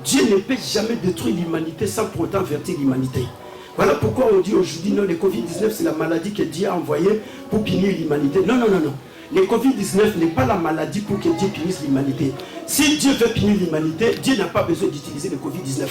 Dieu ne peut jamais détruire l'humanité sans pour autant avertir l'humanité. Voilà pourquoi on dit aujourd'hui, non, le Covid-19, c'est la maladie que Dieu a envoyée pour punir l'humanité. Non, non, non, non. Le Covid-19 n'est pas la maladie pour que Dieu punisse l'humanité. Si Dieu veut punir l'humanité, Dieu n'a pas besoin d'utiliser le Covid-19.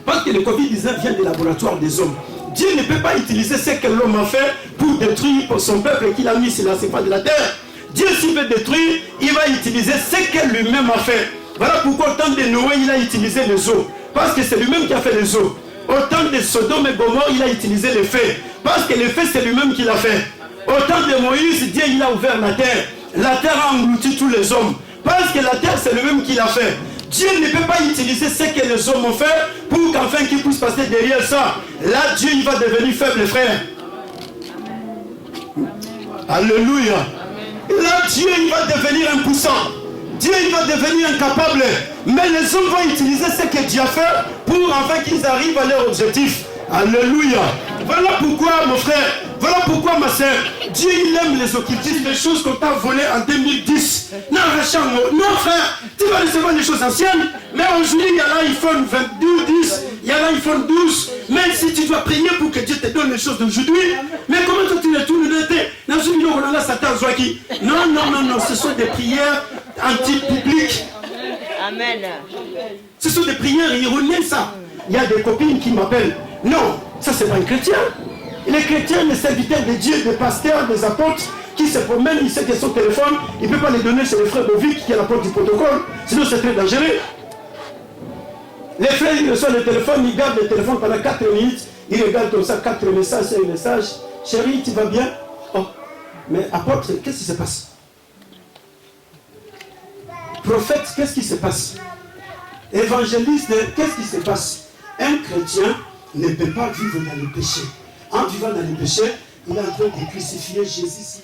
Parce que le Covid-19 vient des laboratoires des hommes. Dieu ne peut pas utiliser ce que l'homme a fait pour détruire son peuple qu'il a mis sur la surface de la terre. Dieu, s'il veut détruire, il va utiliser ce que lui-même a fait. Voilà pourquoi au temps de Noé, il a utilisé les eaux. Parce que c'est lui-même qui a fait les eaux. Au temps de Sodome et Gomorrhe, il a utilisé les feux. Parce que les feux, c'est lui-même qui l'a fait. Au temps de Moïse, Dieu, il a ouvert la terre. La terre a englouti tous les hommes. Parce que la terre, c'est lui-même qui l'a fait. Dieu ne peut pas utiliser ce que les hommes ont fait pour qu'enfin qu'il puisse passer derrière ça. Là, Dieu, il va devenir faible, frère. Alléluia. Là, Dieu, il va devenir impuissant. Dieu, il va devenir incapable. Mais les hommes vont utiliser ce que Dieu a fait pour enfin qu'ils arrivent à leur objectif. Alléluia. Voilà pourquoi, mon frère, voilà pourquoi, ma soeur, Dieu, il aime les occultistes, les choses qu'on t'a volées en 2010. Non, non, frère, tu vas recevoir les choses anciennes. Mais aujourd'hui, il y a l'iPhone 10, il y a l'iPhone 12. Même si tu dois prier pour que Dieu te donne les choses d'aujourd'hui, mais comment toi tu ne tournes le thé? Non, non, non, non, ce sont des prières anti-publiques. Amen. Ce sont des prières ironiques, ça. Il y a des copines qui m'appellent. Non, ça c'est pas un chrétien. Les chrétiens, les serviteurs de Dieu, des pasteurs, des apôtres, qui se promènent, il sait que son téléphone, il ne peut pas les donner chez les frères Bovic, qui est la porte du protocole, sinon c'est très dangereux. Les frères, ils reçoivent le téléphone, ils gardent le téléphone pendant 4 minutes, ils regardent comme ça, 4 messages, 5 messages. Chérie, tu vas bien? Oh, mais apôtre, qu'est-ce qui se passe? Prophète, qu'est-ce qui se passe? Évangéliste, qu'est-ce qui se passe? Un chrétien ne peut pas vivre dans le péché. En vivant dans le péché, il est en train de crucifier Jésus.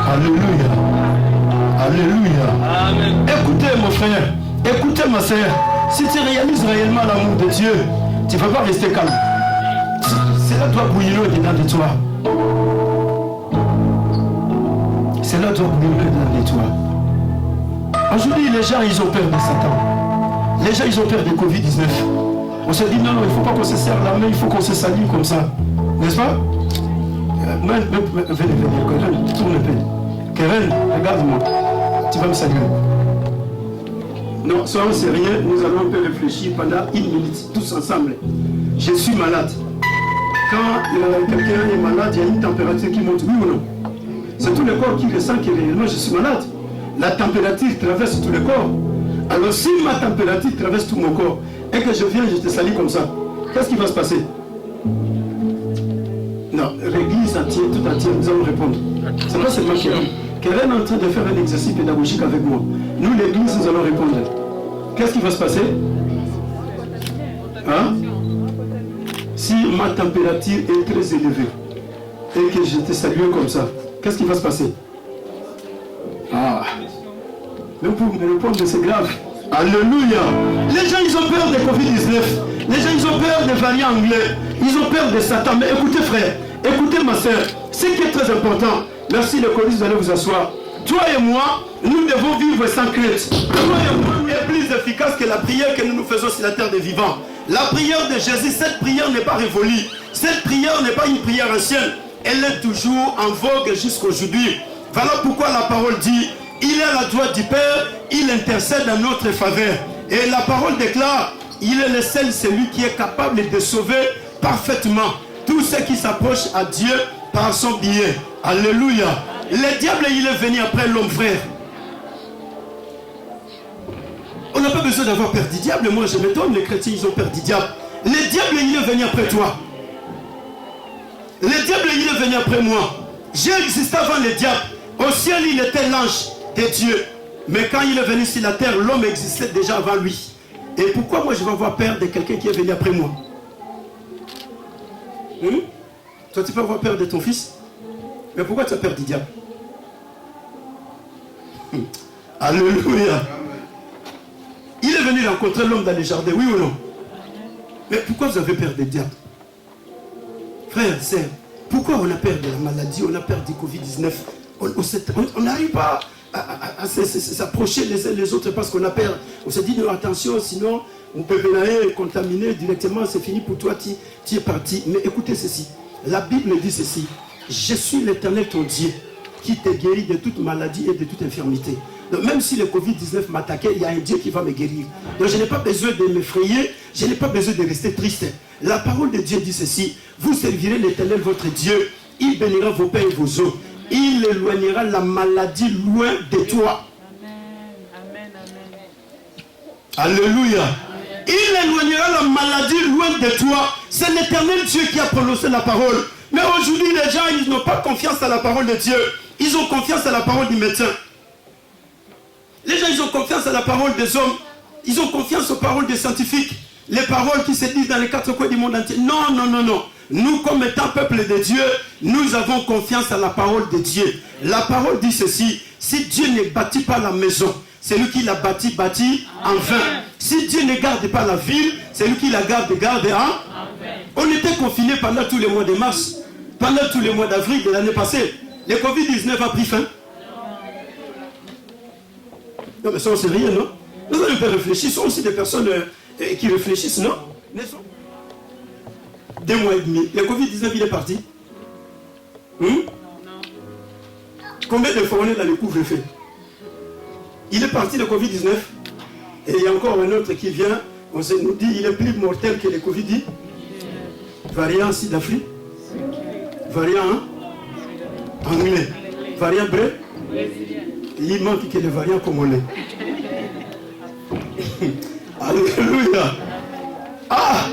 Alléluia. Alléluia. Amen. Écoutez mon frère, écoutez ma soeur. Si tu réalises réellement l'amour de Dieu, tu ne vas pas rester calme. Cela doit bouillir dedans de toi. Cela doit bouillir dedans de toi. Aujourd'hui, les gens, ils ont peur de Satan. Les gens, ils ont peur de Covid-19. On se dit, non, il ne faut pas qu'on se serre la main, il faut qu'on se salue comme ça. N'est-ce pas? Venez, Keren, tourne un peu. Keren, regarde-moi. Tu vas me saluer. Non, soyons sérieux, nous allons un peu réfléchir pendant 1 minute, tous ensemble. Je suis malade. Quand quelqu'un est malade, il y a une température qui monte, oui ou non? C'est tout le corps qui ressent que réellement je suis malade. La température traverse tout le corps. Alors si ma température traverse tout mon corps et que je viens, je te salue comme ça, qu'est-ce qui va se passer? Non, l'église entière, tout entière, nous allons répondre. C'est pas seulement Keren est en train de faire un exercice pédagogique avec moi. Nous, l'église, nous allons répondre. Qu'est-ce qui va se passer? Hein? Si ma température est très élevée et que je te salue comme ça, qu'est-ce qui va se passer? Ah. Mais pour me répondre, c'est grave. Alléluia. Les gens, ils ont peur de Covid-19. Les gens, ils ont peur des variants anglais. Ils ont peur de Satan. Mais écoutez, frère, écoutez, ma soeur, ce qui est très important, merci le Colis, vous allez vous asseoir. Toi et moi, nous devons vivre sans crainte. Toi et moi est plus efficace que la prière que nous faisons sur la terre des vivants. La prière de Jésus, cette prière n'est pas révolue. Cette prière n'est pas une prière ancienne. Elle est toujours en vogue jusqu'aujourd'hui. Voilà pourquoi la parole dit, il est à la droite du Père, il intercède en notre faveur. Et la parole déclare, il est le seul, celui qui est capable de sauver parfaitement tous ceux qui s'approchent à Dieu par son biais. Alléluia. Le diable, il est venu après l'homme, frère. On n'a pas besoin d'avoir peur du diable. Moi, je m'étonne, les chrétiens, ils ont peur du diable. Le diable, il est venu après toi. Le diable, il est venu après moi. J'ai existé avant le diable. Au ciel, il était l'ange de Dieu. Mais quand il est venu sur la terre, l'homme existait déjà avant lui. Et pourquoi moi, je vais avoir peur de quelqu'un qui est venu après moi? Toi, tu peux avoir peur de ton fils? Mais pourquoi tu as peur du diable? Alléluia. Il est venu rencontrer l'homme dans les jardins, oui ou non? Mais pourquoi vous avez peur du diable? Frère, sœur, pourquoi on a peur de la maladie, on a peur du Covid-19? On n'arrive pas à s'approcher les uns les autres parce qu'on a peur. On se dit, non, attention, sinon on peut venir contaminer directement, c'est fini pour toi, tu es parti. Mais écoutez ceci, la Bible dit ceci, je suis l'Éternel ton Dieu qui te guérit de toute maladie et de toute infirmité. Donc même si le Covid-19 m'attaquait, il y a un Dieu qui va me guérir. Donc je n'ai pas besoin de m'effrayer, je n'ai pas besoin de rester triste. La parole de Dieu dit ceci, vous servirez l'Éternel votre Dieu, il bénira vos pères et vos os, il éloignera la maladie loin de toi. Amen. Alléluia. Il éloignera la maladie loin de toi. C'est l'Éternel Dieu qui a prononcé la parole. Mais aujourd'hui, les gens, ils n'ont pas confiance à la parole de Dieu. Ils ont confiance à la parole du médecin. Les gens, ils ont confiance à la parole des hommes. Ils ont confiance aux paroles des scientifiques. Les paroles qui se disent dans les 4 coins du monde entier. Non, non, non, non. Nous, comme étant peuple de Dieu, nous avons confiance à la parole de Dieu. La parole dit ceci. Si Dieu ne bâtit pas la maison, c'est lui qui l'a bâti en vain. Si Dieu ne garde pas la ville, c'est lui qui la garde en vain. On était confinés pendant tous les mois de mars, pendant tous les mois d'avril de l'année passée. Le Covid-19 a pris fin. Non, mais ça, on sait rien, non? Nous allons pas réfléchir. Ce sont aussi des personnes qui réfléchissent, non? 2 mois et demi. Le Covid-19, il est parti. Combien de fois on est dans le couvre-feu? Il est parti, le Covid-19. Et il y a encore un autre qui vient. On nous dit il est plus mortel que le Covid. Variant Sud-Afrique. Variant anglais. Variant brésilien. Il manque que les variants congolais. Alléluia. Ah!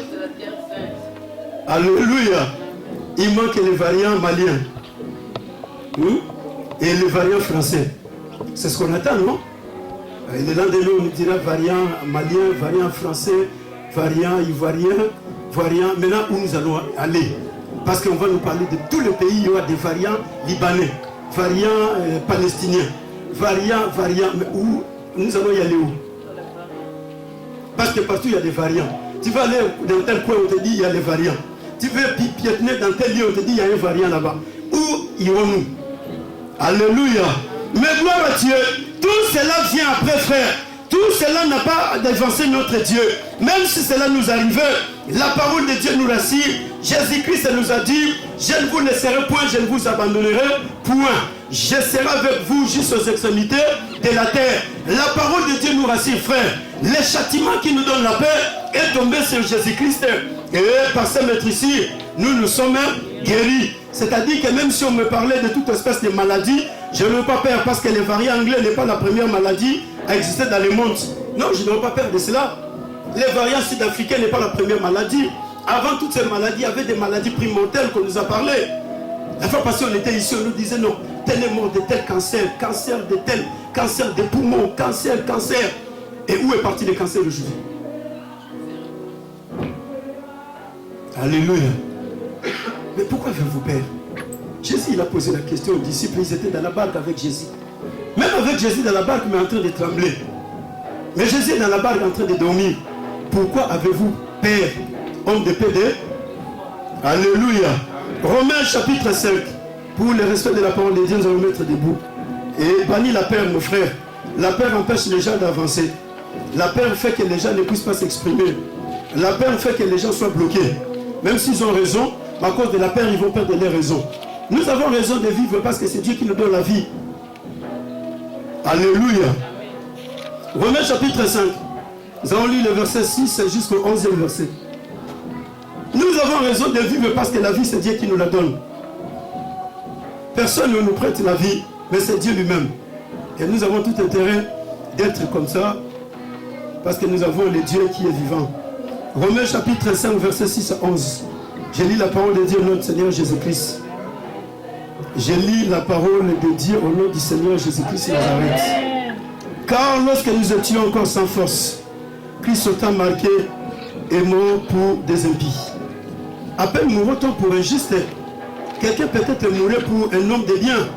Alléluia. Il manque les variants maliens. Et les variants français. C'est ce qu'on attend, non? Et le lendemain, on nous dira variant malien, variant français, variant ivoirien, variants, maintenant où nous allons aller. Parce qu'on va nous parler de tous les pays, il y aura des variants libanais, variants palestiniens, variants, mais où nous allons y aller où? Parce que partout il y a des variants. Tu vas aller dans tel coin, on te dit il y a les variants. Tu veux piétiner dans tel lieu, on te dit il y a un variant là-bas. Où irons-nous? Alléluia. Mais gloire à Dieu, tout cela vient après, frère. Tout cela n'a pas dévancé notre Dieu. Même si cela nous arrivait, la parole de Dieu nous rassure. Jésus-Christ nous a dit, je ne vous laisserai point, je ne vous abandonnerai point. Je serai avec vous jusqu'aux extrémités de la terre. La parole de Dieu nous rassure, frère. Le châtiment qui nous donne la paix est tombé sur Jésus-Christ. Et par ce maître ici, nous sommes guéris. C'est-à-dire que même si on me parlait de toute espèce de maladie, je n'ai pas peur parce que les variants anglais n'est pas la première maladie à exister dans le monde. Non, je n'ai pas peur de cela. Les variants sud-africains n'est pas la première maladie. Avant toutes ces maladies, il y avait des maladies primordiales qu'on nous a parlé. La fois passée, on était ici, on nous disait non, tel est mort de tel cancer, cancer de tel, cancer des poumons, cancer. Et où est parti le cancer aujourd'hui? Alléluia. Mais pourquoi avez-vous peur? Jésus, il a posé la question aux disciples, ils étaient dans la barque avec Jésus. Même avec Jésus dans la barque, mais en train de trembler. Mais Jésus est dans la barque en train de dormir. Pourquoi avez-vous peur? Homme de paix. Alléluia. Romains chapitre 5. Pour le respect de la parole de Dieu, nous allons mettre debout. Et bannis la peur, mon frère. La peur empêche les gens d'avancer. La peur fait que les gens ne puissent pas s'exprimer. La peur fait que les gens soient bloqués. Même s'ils ont raison, à cause de la peur, ils vont perdre leur raison. Nous avons raison de vivre parce que c'est Dieu qui nous donne la vie. Alléluia. Romains chapitre 5. Nous allons lire le verset 6 jusqu'au 11e verset. Nous avons raison de vivre parce que la vie, c'est Dieu qui nous la donne. Personne ne nous prête la vie, mais c'est Dieu lui-même. Et nous avons tout intérêt d'être comme ça, parce que nous avons le Dieu qui est vivant. Romains chapitre 5, verset 6 à 11. Je lis la parole de Dieu au nom du Seigneur Jésus-Christ. Je lis la parole de Dieu au nom du Seigneur Jésus-Christ de Nazareth. Car lorsque nous étions encore sans force, Christ autant marqué est mort pour des impies. À peine mourrait-on pour un juste. Quelqu'un peut-être mourrait pour un homme de bien.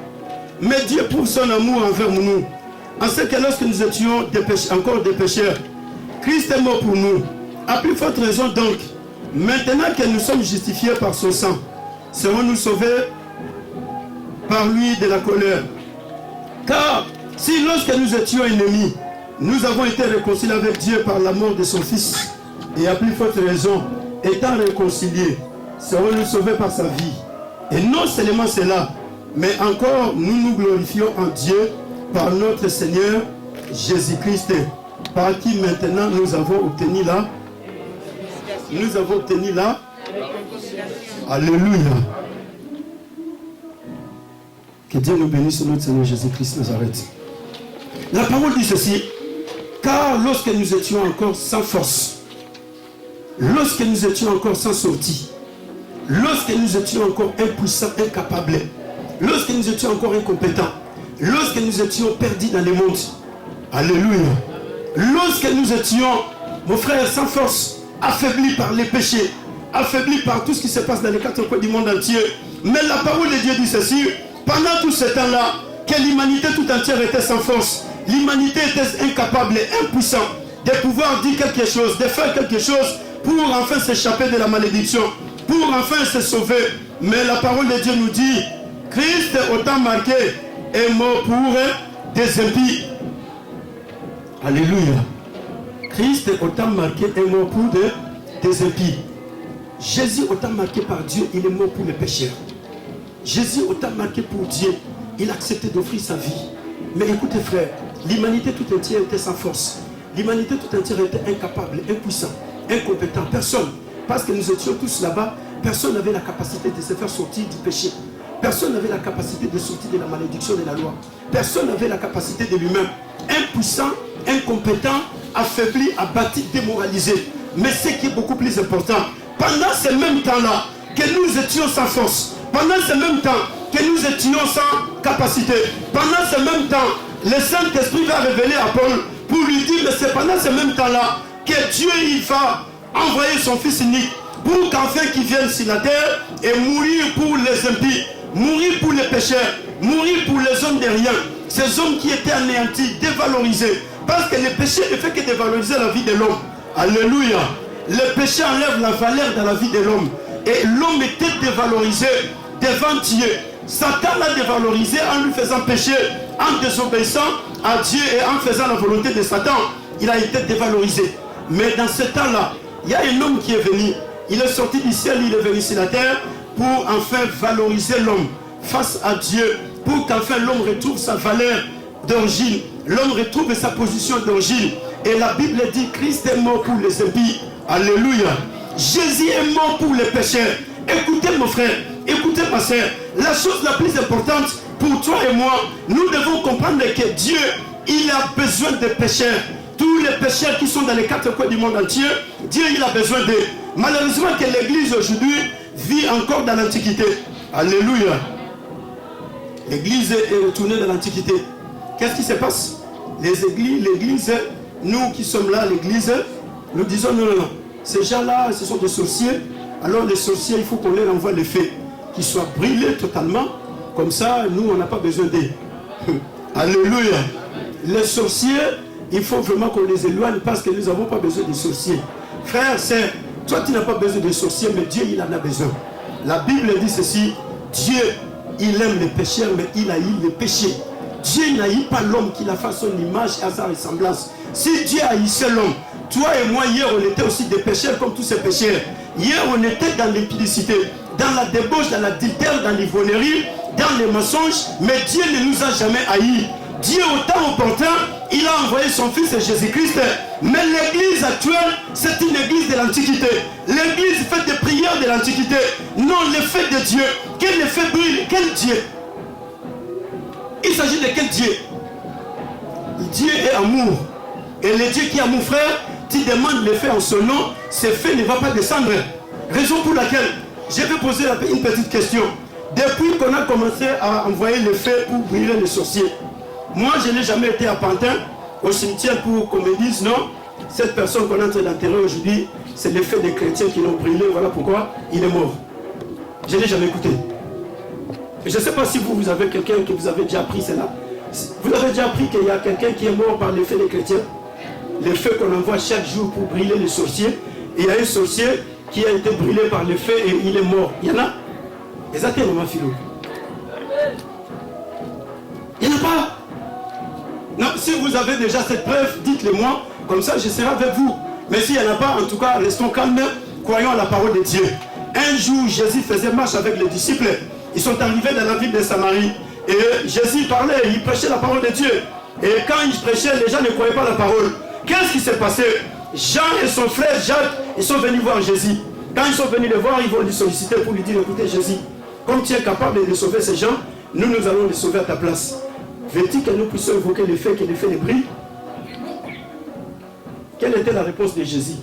Mais Dieu prouve son amour envers nous. En ce que lorsque nous étions encore des pécheurs, Christ est mort pour nous. À plus forte raison donc, maintenant que nous sommes justifiés par son sang, serons-nous sauvés par lui de la colère. Car si lorsque nous étions ennemis, nous avons été réconciliés avec Dieu par la mort de son Fils, et à plus forte raison, étant réconciliés, serons-nous sauvés par sa vie. Et non seulement cela, mais encore nous nous glorifions en Dieu par notre Seigneur Jésus-Christ, par qui maintenant nous avons obtenu la. Nous avons obtenu la. Alléluia. Que Dieu nous bénisse notre Seigneur Jésus-Christ Nazareth. La parole dit ceci. Car lorsque nous étions encore sans force, lorsque nous étions encore sans sortie, lorsque nous étions encore impuissants, incapables, lorsque nous étions encore incompétents, lorsque nous étions perdus dans le monde, alléluia, lorsque nous étions, mon frère, sans force, affaiblis par les péchés, affaiblis par tout ce qui se passe dans les quatre coins du monde entier, mais la parole de Dieu dit ceci, pendant tout ce temps-là, que l'humanité tout entière était sans force, l'humanité était incapable, impuissante de pouvoir dire quelque chose, de faire quelque chose pour enfin s'échapper de la malédiction, pour enfin se sauver. Mais la parole de Dieu nous dit, Christ autant marqué est mort pour des impies. Alléluia. Christ autant marqué est mort pour des impies. Jésus autant marqué par Dieu, il est mort pour les pécheurs. Jésus autant marqué pour Dieu, il a accepté d'offrir sa vie. Mais écoutez frère, l'humanité tout entière était sans force. L'humanité tout entière était incapable, impuissant, incompétent. Personne, parce que nous étions tous là-bas, personne n'avait la capacité de se faire sortir du péché. Personne n'avait la capacité de sortir de la malédiction de la loi. Personne n'avait la capacité de lui-même. Impuissant, incompétent, affaibli, abattu, démoralisé. Mais ce qui est beaucoup plus important, pendant ce même temps-là, que nous étions sans force, pendant ce même temps, que nous étions sans capacité, pendant ce même temps, le Saint-Esprit va révéler à Paul pour lui dire, mais c'est pendant ce même temps-là que Dieu il va envoyer son Fils unique, pour qu'enfin qu'il vienne sur la terre et mourir pour les impies, mourir pour les pécheurs, mourir pour les hommes de rien, ces hommes qui étaient anéantis, dévalorisés, parce que le péché ne fait que dévaloriser la vie de l'homme. Alléluia. Le péché enlève la valeur dans la vie de l'homme. Et l'homme était dévalorisé devant Dieu. Satan l'a dévalorisé en lui faisant pécher, en désobéissant à Dieu et en faisant la volonté de Satan. Il a été dévalorisé. Mais dans ce temps-là, il y a un homme qui est venu. Il est sorti du ciel, il est venu sur la terre pour enfin valoriser l'homme face à Dieu, pour qu'enfin l'homme retrouve sa valeur d'origine, l'homme retrouve sa position d'origine. Et la Bible dit, Christ est mort pour les impies. Alléluia. Jésus est mort pour les pécheurs. Écoutez mon frère, écoutez ma soeur, la chose la plus importante pour toi et moi, nous devons comprendre que Dieu, il a besoin des pécheurs. Tous les pécheurs qui sont dans les quatre coins du monde entier, Dieu, il a besoin d'eux. Malheureusement que l'église aujourd'hui vit encore dans l'Antiquité. Alléluia. L'église est retournée dans l'Antiquité. Qu'est-ce qui se passe? L'église, nous qui sommes là, l'église, nous disons non, non, non. Ces gens-là, ce sont des sorciers. Alors les sorciers, il faut qu'on leur envoie les feux, qu'ils soient brûlés totalement. Comme ça, nous, on n'a pas besoin d'eux. Alléluia. Les sorciers, il faut vraiment qu'on les éloigne parce que nous n'avons pas besoin de sorciers. Frère, sœur, toi tu n'as pas besoin de sorciers, mais Dieu, il en a besoin. La Bible dit ceci, Dieu, il aime les pécheurs, mais il haït les péchés. Dieu n'haït pas l'homme qu'il a fait à son image et à sa ressemblance. Si Dieu haïssait l'homme, toi et moi, hier, on était aussi des pécheurs comme tous ces pécheurs. Hier, on était dans l'impudicité, dans la débauche, dans l'adultère, dans l'ivrognerie, dans les mensonges, mais Dieu ne nous a jamais haïs. Dieu, au temps opportun, il a envoyé son fils Jésus-Christ. Mais l'église actuelle, c'est une église de l'Antiquité. L'église fait des prières de l'Antiquité. Non, l'effet de Dieu. Quel effet brûle? Quel Dieu? Il s'agit de quel Dieu? Dieu est amour. Et le Dieu qui est amour, frère, tu demandes l'effet en son nom, ce fait ne va pas descendre. Raison pour laquelle je vais poser une petite question. Depuis qu'on a commencé à envoyer le feu pour brûler les sorciers, moi je n'ai jamais été à Pantin, au cimetière, pour qu'on me dise non, cette personne qu'on est en train d'enterrer aujourd'hui, c'est le feu des chrétiens qui l'ont brûlé, voilà pourquoi il est mort. Je n'ai jamais écouté. Et je ne sais pas si vous avez quelqu'un qui vous avez déjà appris cela. Vous avez déjà appris qu'il y a quelqu'un qui est mort par le feu des chrétiens, le feu qu'on envoie chaque jour pour brûler les sorciers. Et il y a un sorcier qui a été brûlé par le feu et il est mort. Il y en a? Exactement, maman Philo. Il n'y en a pas. Non, si vous avez déjà cette preuve, dites-le moi. Comme ça, je serai avec vous. Mais s'il n'y en a pas, en tout cas, restons calmes. Croyons à la parole de Dieu. Un jour, Jésus faisait marche avec les disciples. Ils sont arrivés dans la ville de Samarie. Et Jésus parlait, il prêchait la parole de Dieu. Et quand il prêchait, les gens ne croyaient pas la parole. Qu'est-ce qui s'est passé? Jean et son frère Jacques, ils sont venus voir Jésus. Quand ils sont venus le voir, ils vont lui solliciter pour lui dire, écoutez Jésus, comme tu es capable de sauver ces gens, nous allons les sauver à ta place. Veux-tu que nous puissions évoquer le fait que le fait les brille? Quelle était la réponse de Jésus?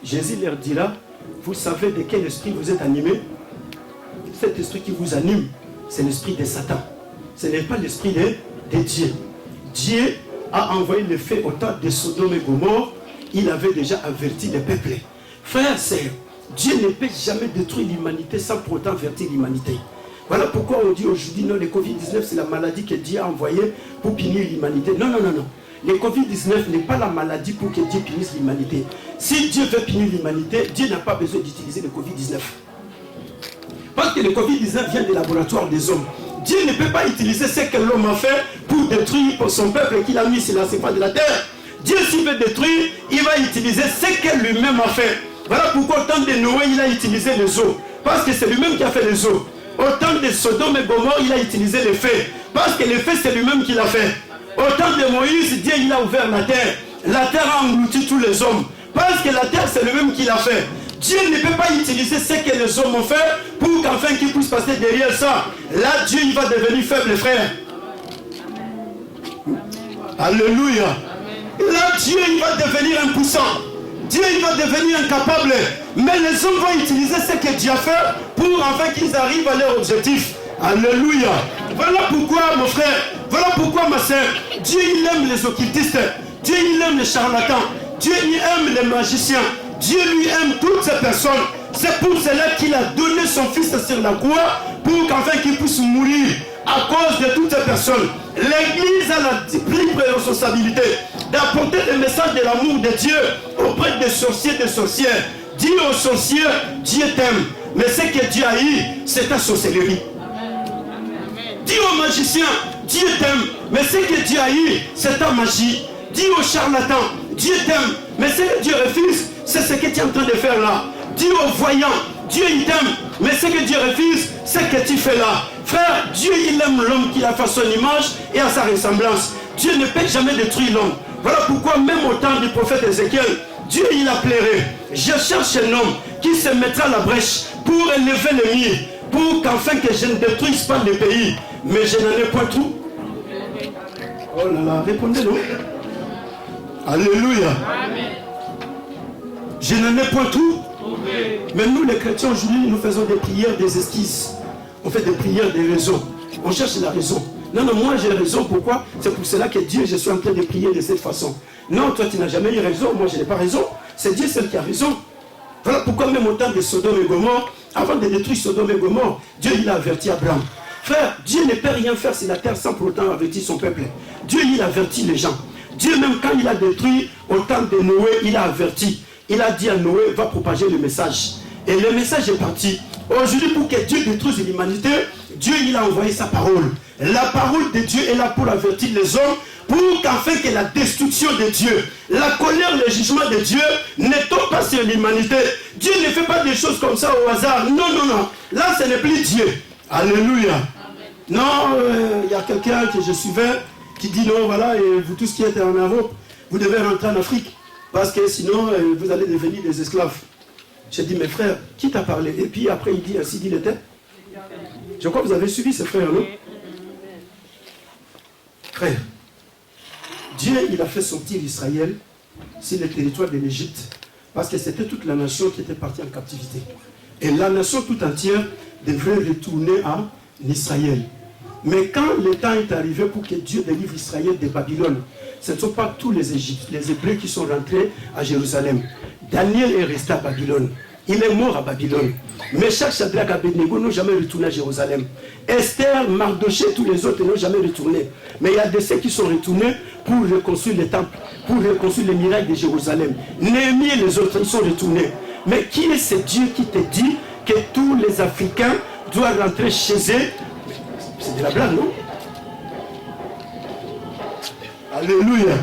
Jésus leur dira, vous savez de quel esprit vous êtes animé? Cet esprit qui vous anime, c'est l'esprit de Satan. Ce n'est pas l'esprit de Dieu. Dieu a envoyé le feu au temps de Sodome et Gomorrhe. Il avait déjà averti les peuples. Frères, sœurs, Dieu ne peut jamais détruire l'humanité sans pour autant avertir l'humanité. Voilà pourquoi on dit aujourd'hui, non, le Covid-19, c'est la maladie que Dieu a envoyée pour punir l'humanité. Non, non, non, non. Le Covid-19 n'est pas la maladie pour que Dieu punisse l'humanité. Si Dieu veut punir l'humanité, Dieu n'a pas besoin d'utiliser le Covid-19. Parce que le Covid-19 vient des laboratoires des hommes. Dieu ne peut pas utiliser ce que l'homme a fait pour détruire son peuple qu'il a mis sur la surface de la terre. Dieu, s'il veut détruire, il va utiliser ce que lui-même a fait. Voilà pourquoi au temps de Noé, il a utilisé les eaux. Parce que c'est lui-même qui a fait les eaux. Au temps de Sodome et Gomorrhe, il a utilisé les feux. Parce que les feux, c'est lui-même qui l'a fait. Au temps de Moïse, Dieu, il a ouvert la terre. La terre a englouti tous les hommes. Parce que la terre, c'est lui-même qui l'a fait. Dieu ne peut pas utiliser ce que les hommes ont fait pour qu'enfin qu'il puisse passer derrière ça. Là, Dieu, il va devenir faible, frère. Alléluia. Là, Dieu, il va devenir impuissant. Dieu, il va devenir incapable. Mais les hommes vont utiliser ce que Dieu a fait pour enfin qu'ils arrivent à leur objectif. Alléluia. Voilà pourquoi, mon frère, voilà pourquoi, ma soeur, Dieu, il aime les occultistes. Dieu, il aime les charlatans. Dieu, il aime les magiciens. Dieu lui aime toutes ces personnes. C'est pour cela qu'il a donné son fils sur la croix pour qu'enfin qu'il puisse mourir à cause de toutes ces personnes. L'église a la triple responsabilité d'apporter le message de l'amour de Dieu auprès des sorciers et des sorcières. Dis aux sorciers, Dieu t'aime. Mais ce que Dieu a eu, c'est ta sorcellerie. Dis aux magiciens, Dieu t'aime. Mais ce que Dieu a eu, c'est ta magie. Dis aux charlatans, Dieu t'aime. Mais ce que Dieu refuse, c'est ce que tu es en train de faire là. Dis aux voyants, Dieu il t'aime. Mais ce que Dieu refuse, c'est ce que tu fais là. Frère, Dieu il aime l'homme qu'il a fait à son image et à sa ressemblance. Dieu ne peut jamais détruire l'homme. Voilà pourquoi même au temps du prophète Ézéchiel, Dieu il appellerait. Je cherche un homme qui se mettra à la brèche pour élever le mur, pour qu'enfin que je ne détruise pas le pays. Mais je n'en ai point tout. Oh là là, répondez-nous. Alléluia. Amen. Je n'en ai point tout. Mais nous les chrétiens aujourd'hui, nous faisons des prières, des esquisses. On fait des prières, des raisons. On cherche la raison. Non, non, moi j'ai raison. Pourquoi? C'est pour cela que Dieu, je suis en train de prier de cette façon. Non, toi tu n'as jamais eu raison. Moi je n'ai pas raison. C'est Dieu seul qui a raison. Voilà pourquoi même au temps de Sodome et Gomorrhe, avant de détruire Sodome et Gomorrhe, Dieu il a averti Abraham. Frère, Dieu ne peut rien faire sur la terre sans pour autant avertir son peuple. Dieu il a averti les gens. Dieu même quand il a détruit au temps de Noé, il a averti. Il a dit à Noé, va propager le message. Et le message est parti. Aujourd'hui, pour que Dieu détruise l'humanité, Dieu il a envoyé sa parole. La parole de Dieu est là pour avertir les hommes, pour qu'afin que la destruction de Dieu, la colère, le jugement de Dieu ne tombe pas sur l'humanité. Dieu ne fait pas des choses comme ça au hasard. Non, non, non. Là, ce n'est plus Dieu. Alléluia. Amen. Non, y a quelqu'un que je suivais qui dit non, voilà, et vous tous qui êtes en Europe, vous devez rentrer en Afrique. Parce que sinon, vous allez devenir des esclaves. J'ai dit, mes frères, qui t'a parlé? Et puis après, il dit, ainsi dit l'Éternel. Je crois que vous avez suivi ces frères, non? Frère, Dieu, il a fait sortir Israël sur le territoire de l'Égypte. Parce que c'était toute la nation qui était partie en captivité. Et la nation tout entière devrait retourner à Israël. Mais quand le temps est arrivé pour que Dieu délivre Israël de Babylone, ce ne sont pas tous les Égyptiens, les Hébreux qui sont rentrés à Jérusalem. Daniel est resté à Babylone. Il est mort à Babylone. Meshach, Shadrach, Abednego n'ont jamais retourné à Jérusalem. Esther, Mardoché, tous les autres n'ont jamais retourné. Mais il y a de ceux qui sont retournés pour reconstruire le temple, pour reconstruire les miracles de Jérusalem. Néhémie et les autres, ils sont retournés. Mais qui est ce Dieu qui te dit que tous les Africains doivent rentrer chez eux? C'est de la blague, non? Alléluia.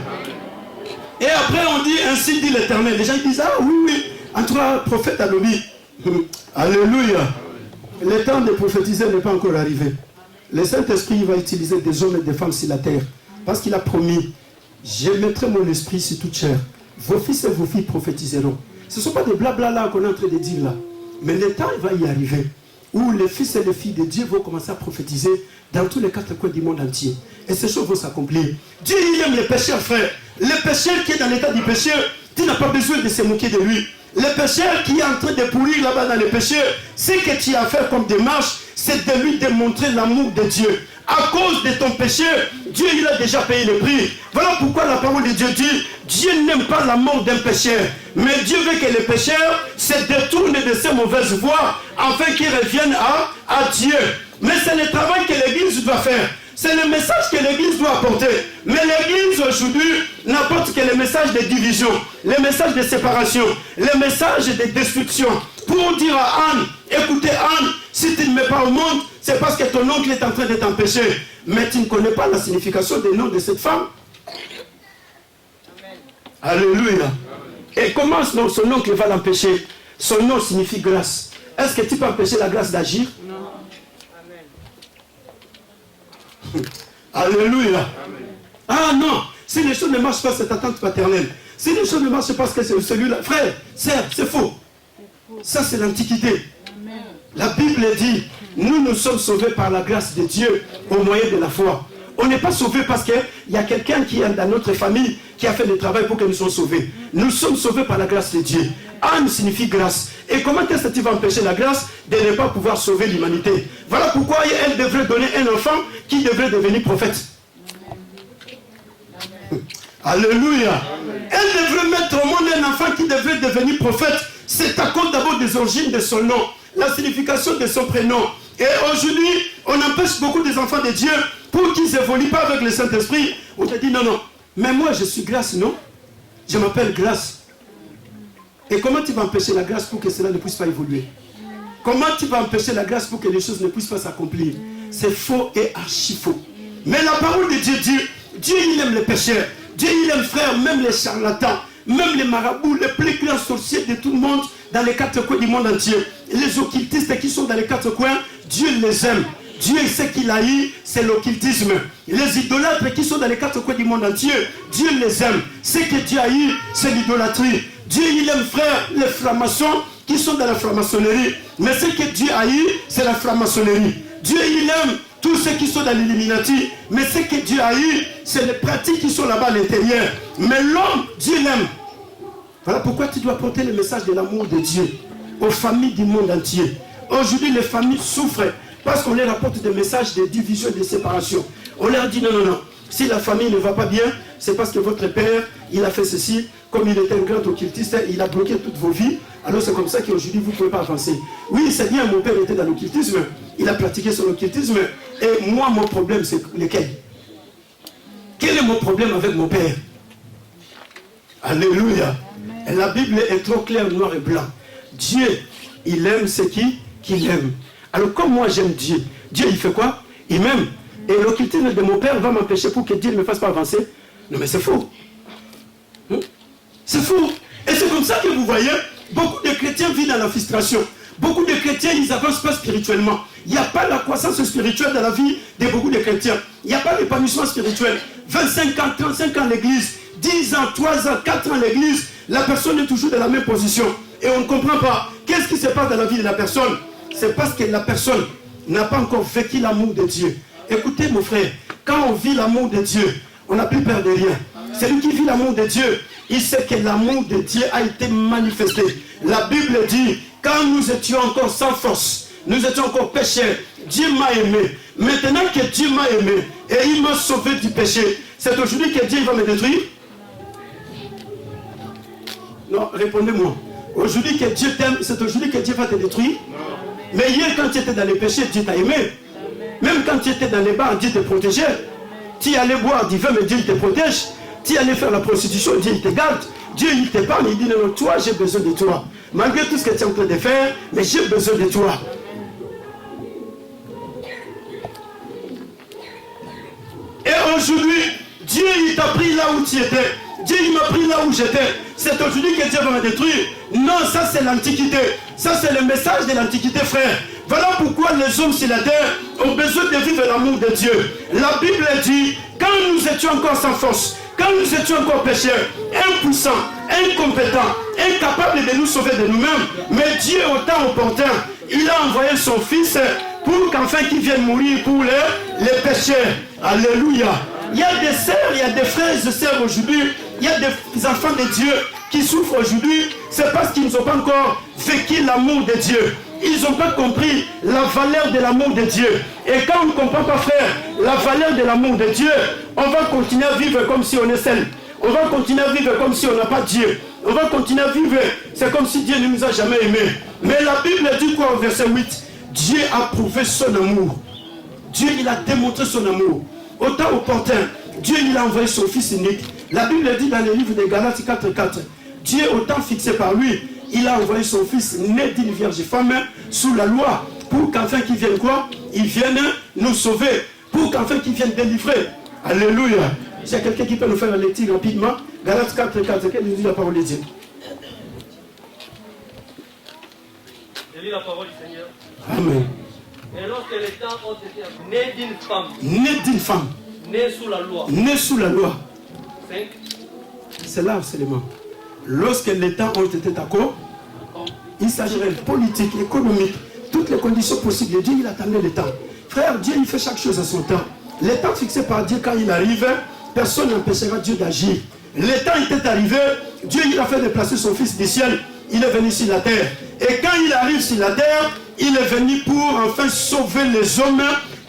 Et après on dit, ainsi dit l'Éternel. Les gens disent, ah oui, oui, entre prophètes à l'objet. Alléluia. Le temps de prophétiser n'est pas encore arrivé. Le Saint-Esprit va utiliser des hommes et des femmes sur la terre. Parce qu'il a promis, je mettrai mon esprit sur toute chair. Vos fils et vos filles prophétiseront. Ce ne sont pas des blabla là qu'on est en train de dire là. Mais le temps va y arriver. Où les fils et les filles de Dieu vont commencer à prophétiser dans tous les quatre coins du monde entier. Et ces choses vont s'accomplir. Dieu, il aime les pécheurs, frère. Le pécheur qui est dans l'état du péché, tu n'as pas besoin de se moquer de lui. Le pécheur qui est en train de pourrir là-bas dans le péché, ce que tu as à faire comme démarche, c'est de lui démontrer l'amour de Dieu. À cause de ton péché, Dieu il a déjà payé le prix. Voilà pourquoi la parole de Dieu dit, Dieu n'aime pas la mort d'un pécheur. Mais Dieu veut que les pécheurs se détournent de ces mauvaises voies afin qu'ils reviennent à Dieu. Mais c'est le travail que l'Église doit faire. C'est le message que l'Église doit apporter. Mais l'Église aujourd'hui n'apporte que le message de division, le message de séparation, le message de destruction. Pour dire à Anne, écoutez Anne, si tu ne mets pas au monde, c'est parce que ton oncle est en train de t'empêcher. Mais tu ne connais pas la signification des noms de cette femme. Amen. Alléluia. Et comment son oncle va l'empêcher? Son nom signifie grâce. Est-ce que tu peux empêcher la grâce d'agir? Non. Amen. Alléluia. Amen. Ah non, si les choses ne marchent pas, c'est ta tante paternelle. Si les choses ne marchent pas, c'est celui-là. Frère, sœur, c'est faux. Ça, c'est l'Antiquité. La Bible dit, nous sommes sauvés par la grâce de Dieu au moyen de la foi. On n'est pas sauvés parce qu'il y a quelqu'un qui est dans notre famille qui a fait le travail pour que nous soyons sauvés. Nous sommes sauvés par la grâce de Dieu. Âme signifie grâce. Et comment est-ce que tu vas empêcher la grâce de ne pas pouvoir sauver l'humanité? Voilà pourquoi elle devrait donner un enfant qui devrait devenir prophète. Alléluia. Elle devrait mettre au monde un enfant qui devrait devenir prophète. C'est à cause d'abord des origines de son nom, la signification de son prénom. Et aujourd'hui, on empêche beaucoup des enfants de Dieu pour qu'ils n'évoluent pas avec le Saint-Esprit. On te dit non, non. Mais moi, je suis grâce, non? Je m'appelle grâce. Et comment tu vas empêcher la grâce pour que cela ne puisse pas évoluer? Comment tu vas empêcher la grâce pour que les choses ne puissent pas s'accomplir? C'est faux et archi faux. Mais la parole de Dieu dit, Dieu il aime les pécheurs. Dieu il aime, frère, même les charlatans, même les marabouts, les plus grands sorciers de tout le monde, dans les quatre coins du monde entier. Les occultistes qui sont dans les quatre coins, Dieu les aime. Dieu sait qu'il a eu, c'est l'occultisme. Les idolâtres qui sont dans les quatre coins du monde entier, Dieu les aime. Ce que Dieu a eu, c'est l'idolâtrie. Dieu il aime, frère, les francs-maçons qui sont dans la franc-maçonnerie. Mais ce que Dieu a eu, c'est la franc-maçonnerie. Dieu il aime tous ceux qui sont dans l'Illuminati. Mais ce que Dieu a eu, c'est les pratiques qui sont là-bas à l'intérieur. Mais l'homme, Dieu l'aime. Voilà pourquoi tu dois porter le message de l'amour de Dieu aux familles du monde entier. Aujourd'hui, les familles souffrent parce qu'on leur apporte des messages de division et de séparation. On leur dit non, non, non. Si la famille ne va pas bien, c'est parce que votre père, il a fait ceci. Comme il était un grand occultiste, il a bloqué toutes vos vies. Alors c'est comme ça qu'aujourd'hui, vous ne pouvez pas avancer. Oui, c'est bien, mon père était dans l'occultisme. Il a pratiqué son occultisme. Et moi, mon problème, c'est lequel? Quel est mon problème avec mon père? Alléluia. Et la Bible est trop claire, noir et blanc. Dieu, il aime ce qu'il aime. Alors comme moi j'aime Dieu, Dieu il fait quoi? Il m'aime. Et l'occultisme de mon père va m'empêcher pour que Dieu ne me fasse pas avancer? Non mais c'est faux. C'est faux. Et c'est comme ça que vous voyez, beaucoup de chrétiens vivent dans la frustration. Beaucoup de chrétiens, ils n'avancent pas spirituellement. Il n'y a pas la croissance spirituelle dans la vie de beaucoup de chrétiens. Il n'y a pas l'épanouissement spirituel. 25 ans, 35 ans à l'église, 10 ans, 3 ans, 4 ans à l'église, la personne est toujours dans la même position. Et on ne comprend pas. Qu'est-ce qui se passe dans la vie de la personne? C'est parce que la personne n'a pas encore vécu l'amour de Dieu. Écoutez mon frère, quand on vit l'amour de Dieu, on n'a plus peur de rien. Celui qui vit l'amour de Dieu, il sait que l'amour de Dieu a été manifesté. La Bible dit, quand nous étions encore sans force, nous étions encore pécheurs, Dieu m'a aimé. Maintenant que Dieu m'a aimé et il m'a sauvé du péché, c'est aujourd'hui que Dieu va me détruire? Non, répondez-moi. Aujourd'hui que Dieu t'aime, c'est aujourd'hui que Dieu va te détruire? Mais hier quand tu étais dans les péchés, Dieu t'a aimé. Même quand tu étais dans les bars, Dieu te protégeait. Tu allais boire du vin, mais Dieu te protège. Tu allais faire la prostitution, Dieu il te garde. Dieu il t'épargne, il dit non, non, toi j'ai besoin de toi. Malgré tout ce que tu es en train de faire, mais j'ai besoin de toi. Et aujourd'hui, Dieu il t'a pris là où tu étais. Dieu il m'a pris là où j'étais. C'est aujourd'hui que Dieu va me détruire. Non, ça c'est l'Antiquité. Ça c'est le message de l'Antiquité, frère. Voilà pourquoi les hommes sur la terre ont besoin de vivre l'amour de Dieu. La Bible dit, quand nous étions encore sans force, quand nous étions encore pécheurs, impuissants, incompétents, incapables de nous sauver de nous-mêmes, mais Dieu au temps opportun, il a envoyé son Fils pour qu'enfin qu'il vienne mourir pour les pécheurs. Alléluia. Il y a des sœurs, il y a des frères et sœurs aujourd'hui, il y a des enfants de Dieu qui souffrent aujourd'hui, c'est parce qu'ils n'ont pas encore vécu l'amour de Dieu. Ils n'ont pas compris la valeur de l'amour de Dieu. Et quand on ne comprend pas, frère, la valeur de l'amour de Dieu, on va continuer à vivre comme si on est seul. On va continuer à vivre comme si on n'a pas Dieu. On va continuer à vivre, c'est comme si Dieu ne nous a jamais aimés. Mais la Bible dit quoi au verset 8? Dieu a prouvé son amour. Dieu, il a démontré son amour. Au temps opportun, Dieu, il a envoyé son Fils unique. La Bible dit dans le livre de Galates 4:4, Dieu, au temps fixé par lui, il a envoyé son Fils né d'une vierge femme sous la loi, pour qu'enfin qu'il vienne quoi? Il vienne nous sauver, pour qu'enfin qu'il vienne délivrer. Alléluia. S'il y a quelqu'un qui peut nous faire la lecture rapidement, Galates 4:4, qu'est-ce que nous dit la parole de Dieu? Je lis la parole du Seigneur. Amen. Et lorsque les temps ont été nés d'une femme, née sous la loi. Née sous la loi. 5. C'est là seulement. Lorsque les temps ont été d'accord, il s'agirait de politique, économique, toutes les conditions possibles. Dieu, il attendait le temps. Frère, Dieu, il fait chaque chose à son temps. Le temps fixé par Dieu, quand il arrive, personne n'empêchera Dieu d'agir. Le temps était arrivé, Dieu, il a fait déplacer son Fils du ciel. Il est venu sur la terre. Et quand il arrive sur la terre, il est venu pour enfin sauver les hommes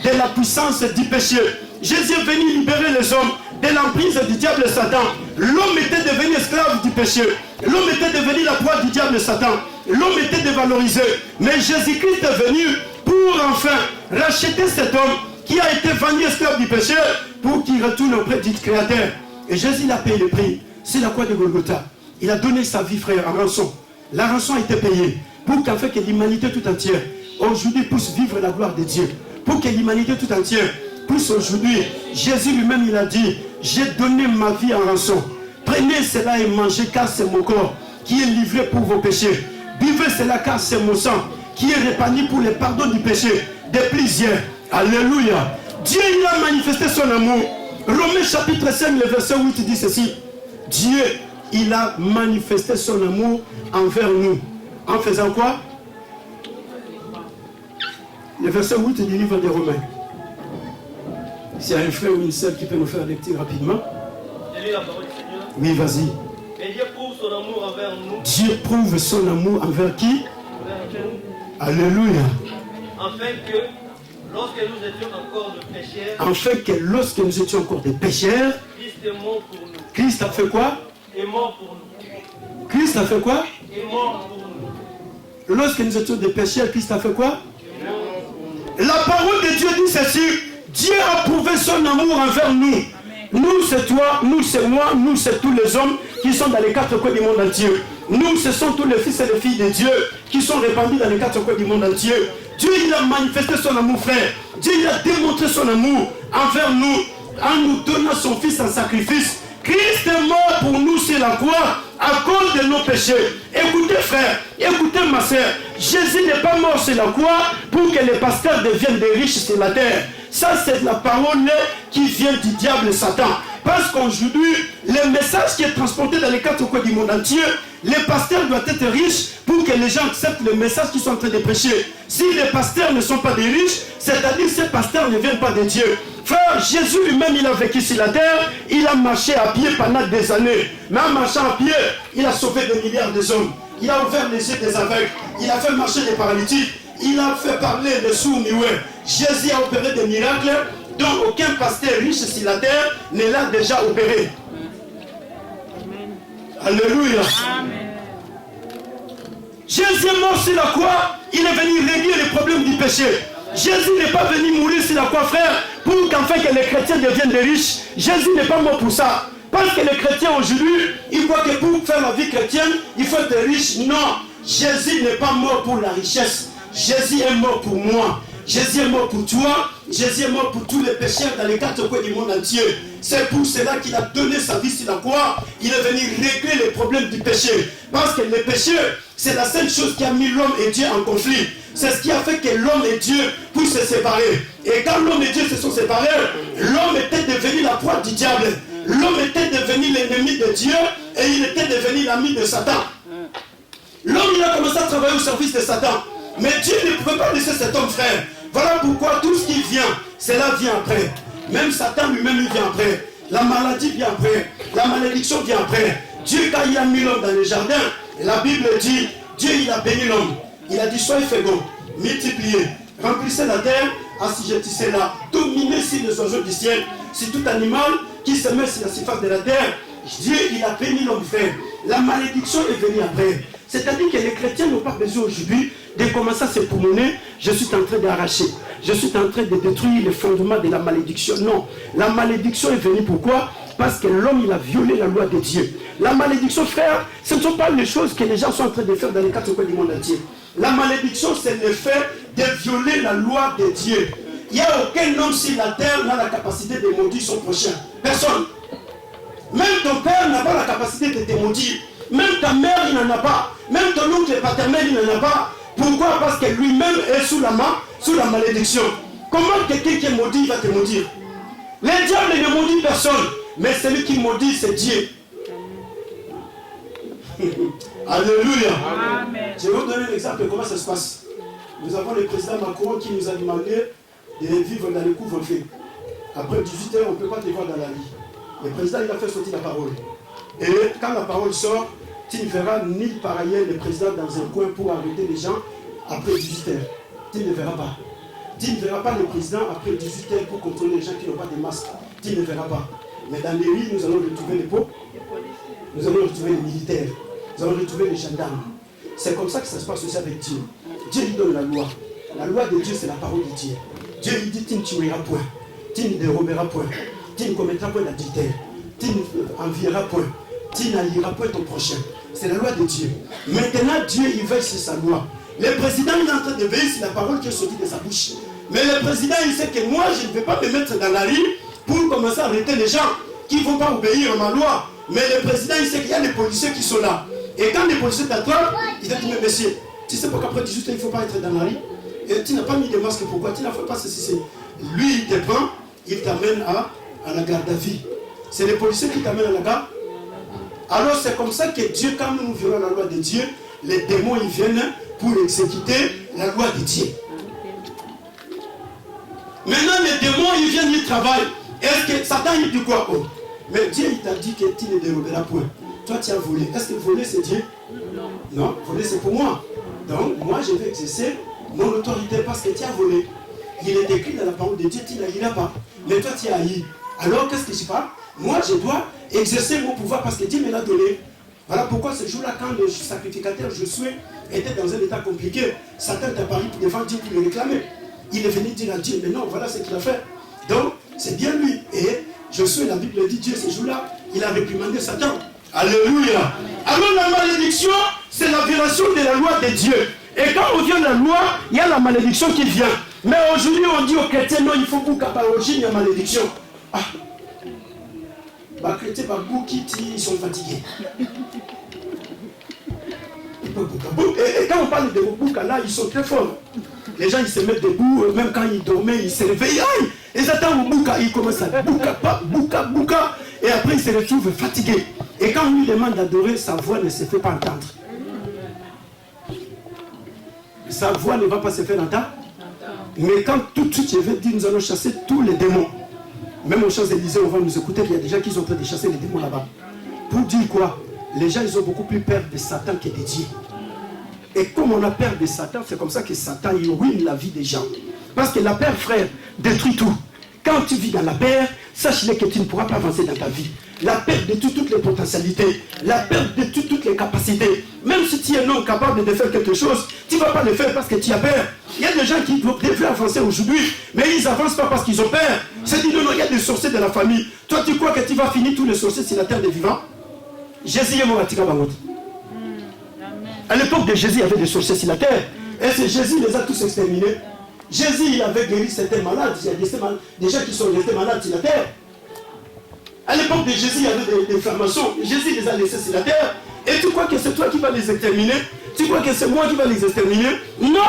de la puissance du péché. Jésus est venu libérer les hommes de l'emprise du diable Satan. L'homme était devenu esclave du péché. L'homme était devenu la proie du diable Satan. L'homme était dévalorisé. Mais Jésus-Christ est venu pour enfin racheter cet homme qui a été vendu esclave du péché pour qu'il retourne auprès du Créateur. Et Jésus il a payé le prix. C'est la croix de Golgotha. Il a donné sa vie, frère, en rançon. La rançon a été payée pour qu'en fait que l'humanité tout entière aujourd'hui puisse vivre la gloire de Dieu. Pour que l'humanité tout entière puisse aujourd'hui, Jésus lui-même il a dit, j'ai donné ma vie en rançon. Prenez cela et mangez car c'est mon corps qui est livré pour vos péchés. Buvez cela car c'est mon sang qui est répandu pour le pardon du péché de plusieurs. Alléluia. Dieu il a manifesté son amour. Romains chapitre 5, le verset 8 dit ceci. Dieu il a manifesté son amour envers nous. En faisant quoi? Le verset 8 du livre des Romains. S'il y a un frère ou une sœur qui peut nous faire lecture rapidement. Je lis la parole du Seigneur. Oui, vas-y. Et Dieu prouve son amour envers nous. Dieu prouve son amour envers qui? Envers nous. Alléluia. Afin que, lorsque nous étions encore de pécheurs, Afin que lorsque nous étions encore des pécheurs, Christ est mort pour nous. Christ a fait quoi? Est mort pour nous. Christ a fait quoi? Est mort pour nous. Lorsque nous étions des pécheurs, Christ a fait quoi? Est mort pour nous. La parole de Dieu dit ceci. Dieu a prouvé son amour envers nous. Nous, c'est toi, nous, c'est moi, nous, c'est tous les hommes qui sont dans les quatre coins du monde entier. Nous, ce sont tous les fils et les filles de Dieu qui sont répandus dans les quatre coins du monde entier. Dieu, il a manifesté son amour, frère. Dieu, il a démontré son amour envers nous en nous donnant son fils en sacrifice. Christ est mort pour nous sur la croix à cause de nos péchés. Écoutez, frère, écoutez, ma soeur, Jésus n'est pas mort sur la croix pour que les pasteurs deviennent des riches sur la terre. Ça, c'est la parole qui vient du diable Satan. Parce qu'aujourd'hui, le message qui est transporté dans les quatre coins du monde entier, les pasteurs doivent être riches pour que les gens acceptent le message qu'ils sont en train de prêcher. Si les pasteurs ne sont pas des riches, c'est-à-dire que ces pasteurs ne viennent pas de Dieu. Frère, Jésus lui-même, il a vécu sur la terre, il a marché à pied pendant des années. Mais en marchant à pied, il a sauvé des milliards de hommes. Il a ouvert les yeux des aveugles. Il a fait marcher les paralytiques. Il a fait parler les sourds-muets. Jésus a opéré des miracles dont aucun pasteur riche sur la terre ne l'a déjà opéré. Alléluia. Amen. Jésus est mort sur la croix. Il est venu régler les problèmes du péché. Jésus n'est pas venu mourir sur la croix, frère, pour qu'enfin que les chrétiens deviennent des riches. Jésus n'est pas mort pour ça. Parce que les chrétiens aujourd'hui, ils croient que pour faire la vie chrétienne, il faut être riche. Non, Jésus n'est pas mort pour la richesse. Jésus est mort pour moi. Jésus est mort pour toi. Jésus est mort pour tous les pécheurs dans les quatre coins du monde entier. C'est pour cela qu'il a donné sa vie sur la croix. Il est venu régler les problèmes du péché. Parce que le péché, c'est la seule chose qui a mis l'homme et Dieu en conflit. C'est ce qui a fait que l'homme et Dieu puissent se séparer. Et quand l'homme et Dieu se sont séparés, l'homme était devenu la proie du diable. L'homme était devenu l'ennemi de Dieu et il était devenu l'ami de Satan. L'homme, il a commencé à travailler au service de Satan. Mais Dieu ne pouvait pas laisser cet homme, frère. Voilà pourquoi tout ce qui vient, cela vient après. Même Satan lui-même, il vient après. La maladie vient après. La malédiction vient après. Dieu, quand il a mis l'homme dans le jardin, la Bible dit, Dieu, il a béni l'homme. Il a dit, soyez féconds, multipliez, remplissez la terre, assujettissez-la, dominez sur les oiseaux du ciel, sur tout animal qui se met sur la surface de la terre. Dieu, il a béni l'homme, frère. La malédiction est venue après. C'est-à-dire que les chrétiens n'ont pas besoin aujourd'hui de commencer à se proumener. Je suis en train d'arracher. Je suis en train de détruire les fondements de la malédiction. Non. La malédiction est venue pourquoi? Parce que l'homme, il a violé la loi de Dieu. La malédiction, frère, ce ne sont pas les choses que les gens sont en train de faire dans les quatre coins du monde entier. La malédiction, c'est le fait de violer la loi de Dieu. Il n'y a aucun homme sur la terre qui a la capacité de maudire son prochain. Personne. Même ton père n'a pas la capacité de te maudire. Même ta mère, il n'en a pas. Même ton oncle paternel, il n'en a pas. Pourquoi? Parce que lui-même est sous la malédiction. Comment quelqu'un qui est maudit va te maudire? Le diable ne maudit personne. Mais celui qui maudit, c'est Dieu. Alléluia. Amen. Je vais vous donner un exemple de comment ça se passe. Nous avons le président Macron qui nous a demandé de vivre dans les couvre-feu. Après 18 heures, on ne peut pas te voir dans la vie. Le président, il a fait sortir la parole. Et quand la parole sort, tu ne verras ni par ailleurs le président dans un coin pour arrêter les gens après 18 heures. Tu ne verras pas. Tu ne verras pas le président après 18 heures pour contrôler les gens qui n'ont pas de masque. Tu ne verras pas. Mais dans les rues, nous allons retrouver les pauvres, nous allons retrouver les militaires, nous allons retrouver les gendarmes. C'est comme ça que ça se passe aussi avec Dieu. Dieu lui donne la loi. La loi de Dieu, c'est la parole de Dieu. Dieu lui dit, tu ne tueras point, tu ne déroberas point, tu ne commettras point d'adultère, tu n'envieras point, tu n'haïras point ton prochain. C'est la loi de Dieu. Maintenant, Dieu, il veille sur sa loi. Le président, il est en train de veiller sur la parole qui est sortie de sa bouche. Mais le président, il sait que moi, je ne vais pas me mettre dans la rue pour commencer à arrêter les gens qui ne vont pas obéir à ma loi. Mais le président, il sait qu'il y a des policiers qui sont là. Et quand les policiers t'attrapent, il te dit, mais monsieur, tu sais pas qu'après 18 ans, il ne faut pas être dans la rue. Et tu n'as pas mis de masque, pourquoi? Tu n'as fait pas ceci. Lui, il te prend, il t'amène à la garde à vue. C'est les policiers qui t'amènent à la garde. Alors c'est comme ça que Dieu, quand nous violons la loi de Dieu, les démons, ils viennent pour exécuter la loi de Dieu. Maintenant, les démons, ils viennent, ils travaillent. Est-ce que Satan, il dit quoi? Oh. Mais Dieu, il t'a dit que tu ne déroberas point. Toi, tu as volé. Est-ce que voler, c'est Dieu? Non, voler, c'est pour moi. Donc, moi, je vais exercer mon autorité parce que tu as volé. Il est écrit dans la parole de Dieu, tu n'haïras pas. Mais toi, tu as haï. Alors, qu'est-ce que je fais? Moi, je dois exercer mon pouvoir parce que Dieu me l'a donné. Voilà pourquoi ce jour-là, quand le sacrificateur Josué était dans un état compliqué, Satan est apparu devant Dieu pour le réclamer. Il est venu dire à Dieu, mais non, voilà ce qu'il a fait. Donc, c'est bien lui. Et Josué, la Bible dit, Dieu, ce jour-là, il a réprimandé Satan. Alléluia. Alors, la malédiction, c'est la violation de la loi de Dieu. Et quand on vient de la loi, il y a la malédiction qui vient. Mais aujourd'hui, on dit aux chrétiens, non, il faut beaucoup qu'à l'origine, il y a malédiction. Ah. Les chrétiens, ils sont fatigués. Et quand on parle de Bouka, là, ils sont très forts. Les gens, ils se mettent debout, même quand ils dormaient, ils se réveillent. Ils attendent Bouka, ils commencent à Bouka. Et après, ils se retrouvent fatigués. Et quand on lui demande d'adorer, sa voix ne se fait pas entendre. Sa voix ne va pas se faire entendre. Mais quand tout de suite, je vais dire, nous allons chasser tous les démons. Même aux Champs-Élysées, on va nous écouter, il y a des gens qui sont en train de chasser les démons là-bas. Pour dire quoi? Les gens, ils ont beaucoup plus peur de Satan que de Dieu. Et comme on a peur de Satan, c'est comme ça que Satan, il ruine la vie des gens. Parce que la peur, frère, détruit tout. Quand tu vis dans la peur, sache-le que tu ne pourras pas avancer dans ta vie. La perte de toutes les potentialités, la perte de toutes les capacités. Même si tu es non capable de faire quelque chose, tu ne vas pas le faire parce que tu as peur. Il y a des gens qui devraient avancer aujourd'hui, mais ils n'avancent pas parce qu'ils ont peur. C'est dit, non, il y a des sorciers de la famille. Toi, tu crois que tu vas finir tous les sorciers sur la terre des vivants? Jésus est mort à Tikabangot. À l'époque de Jésus, il y avait des sorciers sur la terre. Et c'est Jésus les a tous exterminés. Jésus, il avait guéri certains malades. Il y a des gens qui sont restés malades sur la terre. À l'époque de Jésus, il y avait des inflammations. Jésus les a laissés sur la terre. Et tu crois que c'est toi qui vas les exterminer? Tu crois que c'est moi qui vais les exterminer? Non!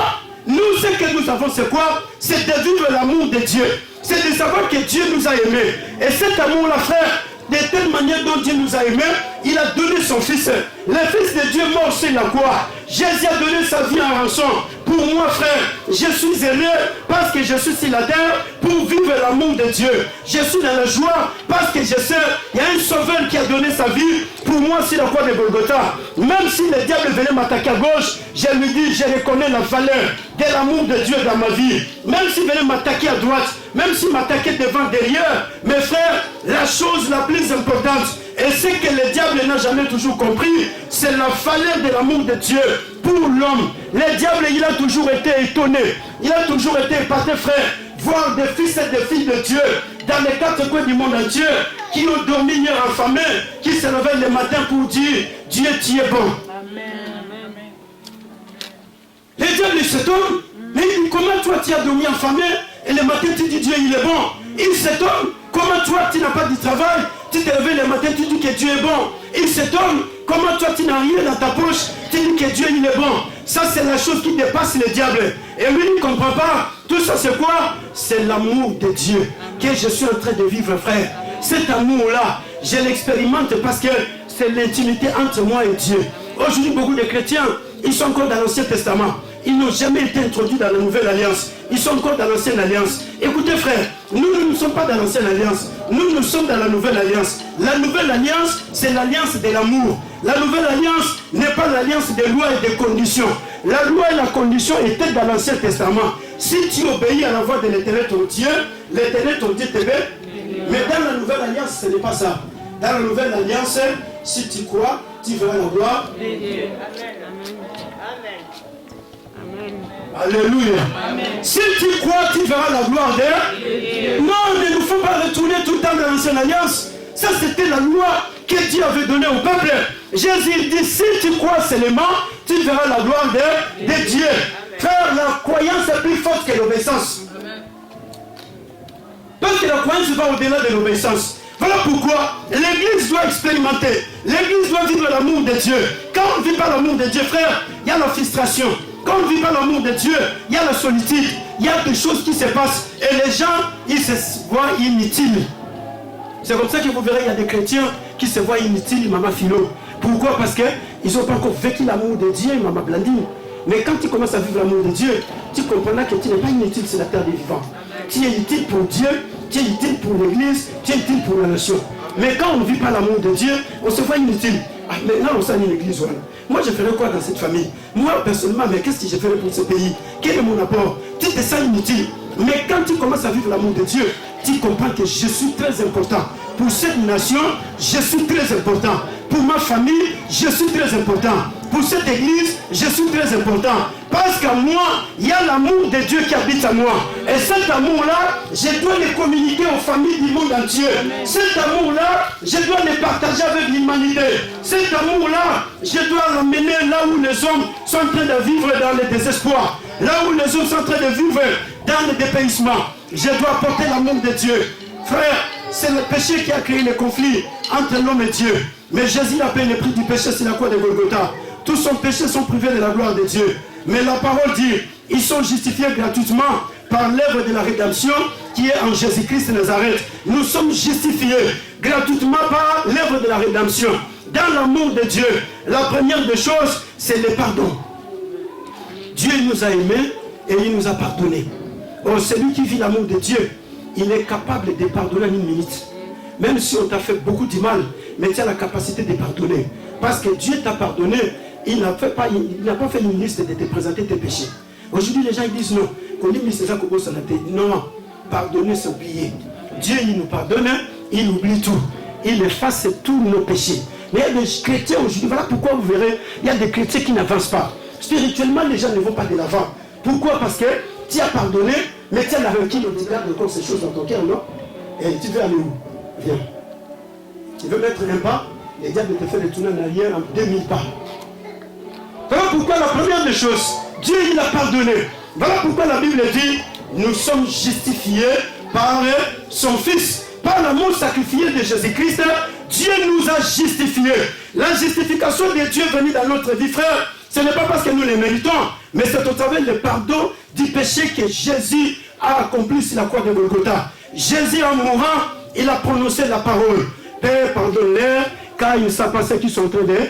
Nous, ce que nous avons, c'est quoi? C'est de vivre l'amour de Dieu. C'est de savoir que Dieu nous a aimés. Et cet amour-là, frère, de telle manière dont Dieu nous a aimés, il a donné son Fils. Le Fils de Dieu mort sur la croix. Jésus a donné sa vie en rançon. Pour moi, frère, je suis heureux parce que je suis sur la terre pour vivre l'amour de Dieu. Je suis dans la joie parce que je sais qu'il y a un sauveur qui a donné sa vie pour moi sur la croix de Golgotha. Même si le diable venait m'attaquer à gauche, je lui dis, je reconnais la valeur de l'amour de Dieu dans ma vie. Même s'il venait m'attaquer à droite, même s'il m'attaquait devant, derrière, mes frères, la chose la plus importante, et ce que le diable n'a jamais toujours compris, c'est la valeur de l'amour de Dieu pour l'homme. Le diable, il a toujours été étonné, il a toujours été épaté, frère, voir des fils et des filles de Dieu dans les quatre coins du monde entier qui ont dormi hier affamés, qui se réveillent le matin pour dire, Dieu, tu es bon. Amen. Le diable s'étonne, mais il dit, comment toi tu as dormi affamé et le matin tu dis Dieu il est bon. Il s'étonne, comment toi tu n'as pas de travail, tu te réveilles le matin, tu dis que Dieu est bon. Il s'étonne, comment toi tu n'as rien dans ta poche, tu dis que Dieu il est bon. Ça c'est la chose qui dépasse le diable. Et lui il ne comprend pas. Tout ça c'est quoi? C'est l'amour de Dieu que je suis en train de vivre, frère. Cet amour-là, je l'expérimente parce que c'est l'intimité entre moi et Dieu. Aujourd'hui, beaucoup de chrétiens, ils sont encore dans l'Ancien Testament. Ils n'ont jamais été introduits dans la Nouvelle Alliance. Ils sont encore dans l'Ancienne Alliance. Écoutez, frère, nous ne sommes pas dans l'Ancienne Alliance. Nous sommes dans la Nouvelle Alliance. La Nouvelle Alliance, c'est l'alliance de l'amour. La Nouvelle Alliance n'est pas l'alliance des lois et des conditions. La loi et la condition étaient dans l'Ancien Testament. Si tu obéis à la voix de l'Éternel ton Dieu, l'Éternel ton Dieu te Mais dans la nouvelle alliance, ce n'est pas ça. Dans la nouvelle alliance, si tu crois, tu verras la gloire de Dieu. Alléluia. Amen. Si tu crois, tu verras la gloire de Dieu. Non, ne nous faut pas retourner tout le temps dans l'ancienne alliance. Ça, c'était la loi que Dieu avait donnée au peuple. Jésus dit, si tu crois seulement, tu verras la gloire de Dieu. Frère, la croyance est plus forte que l'obéissance. Parce que la croyance va au-delà de l'obéissance. Voilà pourquoi l'Église doit expérimenter. L'Église doit vivre l'amour de Dieu. Quand on ne vit pas l'amour de Dieu, frère, il y a la frustration. Quand on ne vit pas l'amour de Dieu, il y a la solitude. Il y a des choses qui se passent. Et les gens, ils se voient inutiles. C'est comme ça que vous verrez, il y a des chrétiens qui se voient inutiles, Maman Philo. Pourquoi? Parce qu'ils n'ont pas encore vécu l'amour de Dieu, Maman Blandine. Mais quand tu commences à vivre l'amour de Dieu, tu comprendras que tu n'es pas inutile sur la terre des vivants. Tu es utile pour Dieu, tu es utile pour l'Église, tu es utile pour la nation. Mais quand on ne vit pas l'amour de Dieu, on se voit inutile. Ah, maintenant on s'en est l'Église, voilà. Moi je ferais quoi dans cette famille? Moi personnellement, mais qu'est-ce que je ferais pour ce pays? Quel est mon apport? Tu te sens inutile. Mais quand tu commences à vivre l'amour de Dieu, tu comprends que je suis très important. Pour cette nation, je suis très important. Pour ma famille, je suis très important. Pour cette église, je suis très important. Parce qu'en moi, il y a l'amour de Dieu qui habite en moi. Et cet amour-là, je dois le communiquer aux familles du monde entier. Cet amour-là, je dois le partager avec l'humanité. Cet amour-là, je dois l'emmener là où les hommes sont en train de vivre dans le désespoir. Là où les hommes sont en train de vivre dans le dépaysement. Je dois apporter l'amour de Dieu. Frère, c'est le péché qui a créé le conflit entre l'homme et Dieu. Mais Jésus a payé le prix du péché sur la croix de Golgotha. Tous son péchés sont privés de la gloire de Dieu. Mais la parole dit, ils sont justifiés gratuitement par l'œuvre de la rédemption qui est en Jésus-Christ de Nazareth. Nous sommes justifiés gratuitement par l'œuvre de la rédemption. Dans l'amour de Dieu, la première des choses, c'est le pardon. Dieu nous a aimés et il nous a pardonné. Oh, celui qui vit l'amour de Dieu, il est capable de pardonner en une minute. Même si on t'a fait beaucoup de mal, mais tu as la capacité de pardonner. Parce que Dieu t'a pardonné, il n'a pas fait une liste de te présenter tes péchés. Aujourd'hui, les gens ils disent non. Non, pardonner, c'est oublier. Dieu, il nous pardonne, il oublie tout. Il efface tous nos péchés. Mais il y a des chrétiens aujourd'hui, voilà pourquoi vous verrez, il y a des chrétiens qui n'avancent pas. Spirituellement, les gens ne vont pas de l'avant. Pourquoi? Parce que tu as pardonné, mais tu as la rancune, on dit, garde encore ces choses dans ton cœur, non? Et tu veux aller où? Viens. Tu veux mettre un pas, le diable te fait retourner en arrière en 2000 pas. Voilà pourquoi la première des choses, Dieu il a pardonné. Voilà pourquoi la Bible dit, nous sommes justifiés par son Fils. Par l'amour sacrifié de Jésus-Christ, Dieu nous a justifiés. La justification de Dieu venue dans notre vie, frère, ce n'est pas parce que nous les méritons, mais c'est au travers du pardon du péché que Jésus a accompli sur la croix de Golgotha. Jésus en mourant, il a prononcé la parole. Père, pardonne-leur, car ils ne savent pas ce qu'ils sont en train de faire.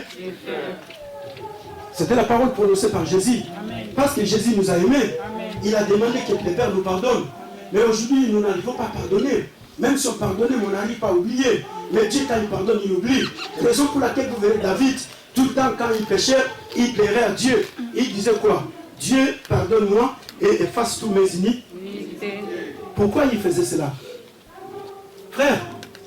C'était la parole prononcée par Jésus. Amen. Parce que Jésus nous a aimés. Amen. Il a demandé que le Père nous pardonne. Mais aujourd'hui, nous n'arrivons pas à pardonner. Même si on pardonne, on n'arrive pas à oublier. Mais Dieu, quand il pardonne, il oublie. Raison pour laquelle vous verrez David, tout le temps quand il péchait, il plairait à Dieu. Il disait quoi? Dieu, pardonne-moi et efface tous mes iniquités. Pourquoi il faisait cela? Frère,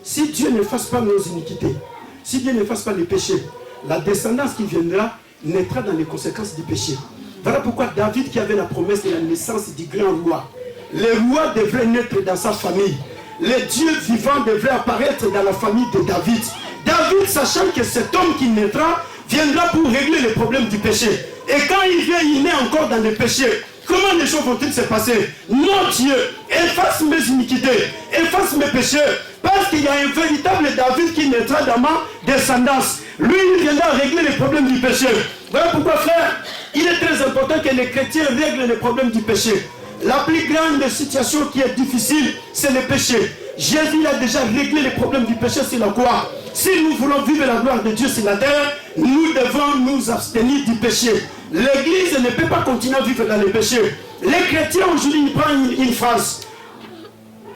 si Dieu n'efface pas nos iniquités, si Dieu n'efface pas les péchés, la descendance qui viendra naîtra dans les conséquences du péché. Voilà pourquoi David, qui avait la promesse de la naissance du grand roi, le roi devrait naître dans sa famille. Le Dieu vivant devrait apparaître dans la famille de David. David, sachant que cet homme qui naîtra, viendra pour régler les problèmes du péché. Et quand il vient, il naît encore dans le péché. Comment les choses vont-ils se passer? Non, Dieu, efface mes iniquités, efface mes péchés. Parce qu'il y a un véritable David qui naîtra dans ma descendance. Lui, il viendra régler les problèmes du péché. Voilà pourquoi, frère, il est très important que les chrétiens règlent les problèmes du péché. La plus grande situation qui est difficile, c'est le péché. Jésus a déjà réglé les problèmes du péché sur la croix. Si nous voulons vivre la gloire de Dieu sur la terre, nous devons nous abstenir du péché. L'Église ne peut pas continuer à vivre dans le péché. Les chrétiens aujourd'hui, ils prennent une phrase.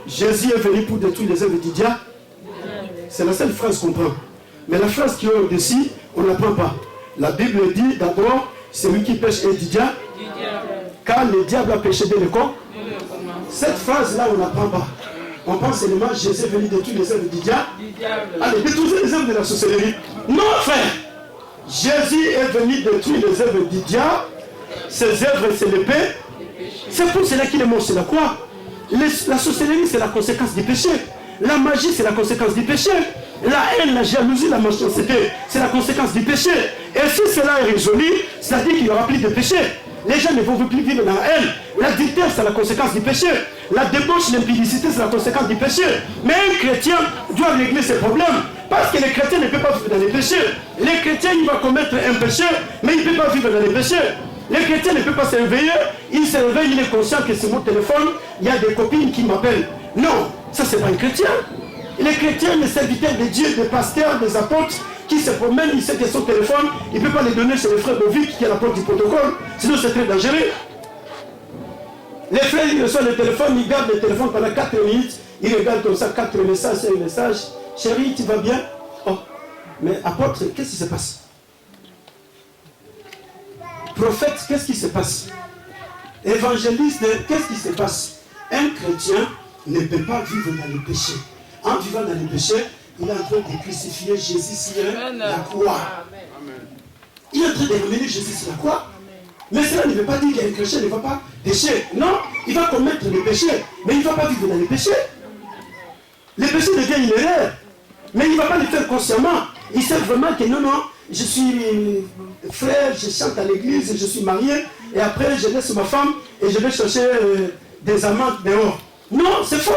Jésus est venu pour détruire les œuvres du diable. C'est la seule phrase qu'on prend. Mais la phrase qui est au-dessus, on ne la prend pas. La Bible dit d'abord, celui qui pêche est du diable. Car le diable a péché dès le corps. Cette phrase-là, on ne la prend pas. On pense seulement Jésus est venu détruire les œuvres du diable. Allez, détruisez les œuvres de la sorcellerie. Non, frère. Jésus est venu détruire les œuvres du diable. Ses œuvres, c'est l'épée. C'est pour cela qu'il est mort sur la croix. La sorcellerie, c'est la conséquence du péché. La magie, c'est la conséquence du péché. La haine, la jalousie, la méchanceté, c'est la conséquence du péché. Et si cela est résolu, ça dit qu'il n'y aura plus de péché. Les gens ne vont plus vivre dans la haine. L'adultère, c'est la conséquence du péché. La débauche, l'impudicité, c'est la conséquence du péché. Mais un chrétien doit régler ses problèmes. Parce que les chrétiens ne peuvent pas vivre dans les péchés. Les chrétiens, il va commettre un péché, mais il ne peut pas vivre dans les péchés. Les chrétiens ne peuvent pas se réveiller. Il se réveille, il est conscient que sur mon téléphone, il y a des copines qui m'appellent. Non, ça c'est pas un chrétien. Les chrétiens, les serviteurs de Dieu, des pasteurs, des apôtres, qui se promènent, il sait que son téléphone, il ne peut pas les donner chez le frère Bovic qui est à la porte du protocole, sinon c'est très dangereux. Les frères, ils reçoivent le téléphone, ils gardent le téléphone pendant 4 minutes, ils regardent comme ça 4 messages, 5 messages. Chérie, tu vas bien? Oh, mais apôtre, qu'est-ce qui se passe? Prophète, qu'est-ce qui se passe? Évangéliste, qu'est-ce qui se passe? Un chrétien ne peut pas vivre dans le péché. En vivant dans le péché, il est en train de crucifier Jésus sur la croix. Il est en train de ramener Jésus sur la croix. Mais cela ne veut pas dire qu'un chrétien ne va pas pécher. Non, il va commettre le péché, mais il ne va pas vivre dans le péché. Le péché devient une erreur, mais il ne va pas le faire consciemment. Il sait vraiment que non, je suis frère, je chante à l'église, je suis marié, et après je laisse ma femme et je vais chercher des amantes dehors. Non, c'est faux.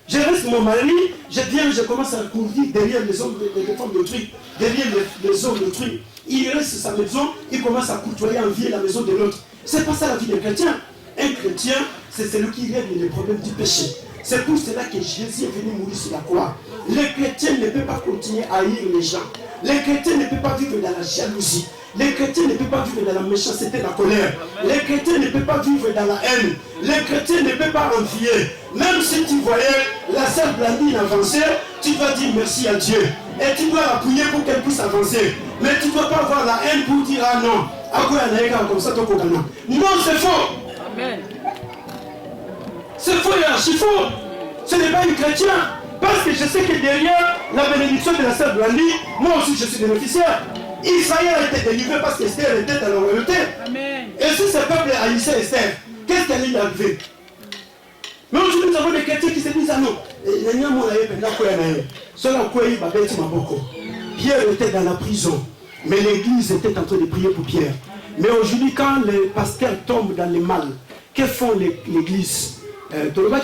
Je reste mon mari, je viens, je commence à courir derrière les hommes, les femmes d'autrui, derrière les hommes d'autrui. Il reste sa maison, il commence à côtoyer, envier la maison de l'autre. C'est pas ça la vie d'un chrétien. Un chrétien, c'est celui qui règle les problèmes du péché. C'est pour cela que Jésus est venu mourir sur la croix. Les chrétiens ne peuvent pas continuer à haïr les gens. Les chrétiens ne peuvent pas vivre dans la jalousie. Les chrétiens ne peuvent pas vivre dans la méchanceté, la colère. Les chrétiens ne peuvent pas vivre dans la haine. Les chrétiens ne peuvent pas envier. Même si tu voyais la sœur Blandine avancer, tu dois dire merci à Dieu. Et tu dois l'appuyer pour qu'elle puisse avancer. Mais tu ne dois pas avoir la haine pour dire ah non. Comme ça, non, c'est faux. Amen. C'est faux et archi faux. Ce n'est pas une chrétien. Parce que je sais que derrière la bénédiction de la sœur Blandine, moi aussi je suis bénéficiaire. Israël a été délivré parce qu'Esther était dans la royauté. Et si ce peuple haïssait Esther, qu'est-ce qu'elle lui arrivé? Mais aujourd'hui nous avons des chrétiens qui se disent ah non, Pierre était dans la prison, mais l'église était en train de prier pour Pierre. Mais aujourd'hui quand les pasteurs tombent dans le mal, que font l'église? Mais pourquoi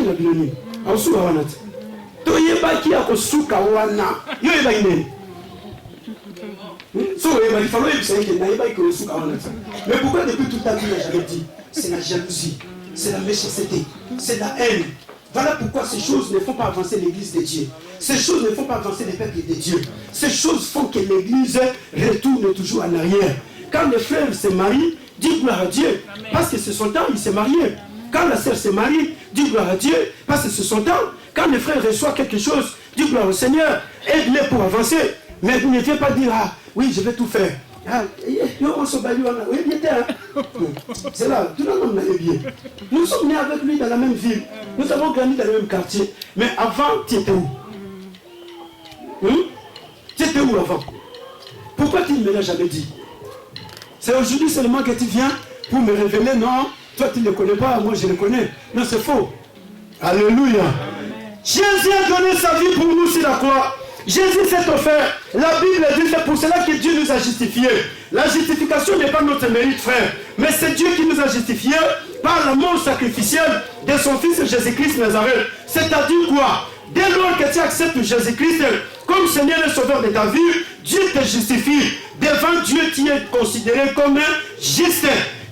depuis toute ta vie il n'a jamais dit? C'est la jalousie, c'est la méchanceté, c'est la haine. Voilà pourquoi ces choses ne font pas avancer l'église de Dieu. Ces choses ne font pas avancer les peuples de Dieu. Ces choses font que l'église retourne toujours en arrière. Quand les frères se marient, dis gloire à Dieu, parce que c'est son temps, il s'est marié. Quand la sœur se marie, dis gloire à Dieu, parce que c'est son temps. Quand les frères reçoivent quelque chose, dis gloire au Seigneur, aide-les pour avancer. Mais ne viens pas dire, ah oui, je vais tout faire. C'est là, tout le monde est bien. Nous sommes nés avec lui dans la même ville. Nous avons grandi dans le même quartier. Mais avant, tu étais où? Tu étais où avant? Pourquoi tu ne me l'as jamais dit? C'est aujourd'hui seulement que tu viens pour me révéler, non? Toi tu ne le connais pas, moi je le connais. Non, c'est faux. Alléluia. Jésus a donné sa vie pour nous sur la croix. Jésus s'est offert. La Bible dit c'est pour cela que Dieu nous a justifiés. La justification n'est pas notre mérite, frère. Mais c'est Dieu qui nous a justifiés par la mort sacrificielle de son fils Jésus-Christ Nazareth. C'est-à-dire quoi? Dès lors que tu acceptes Jésus-Christ comme Seigneur et Sauveur de ta vie, Dieu te justifie. Devant Dieu, tu es considéré comme juste.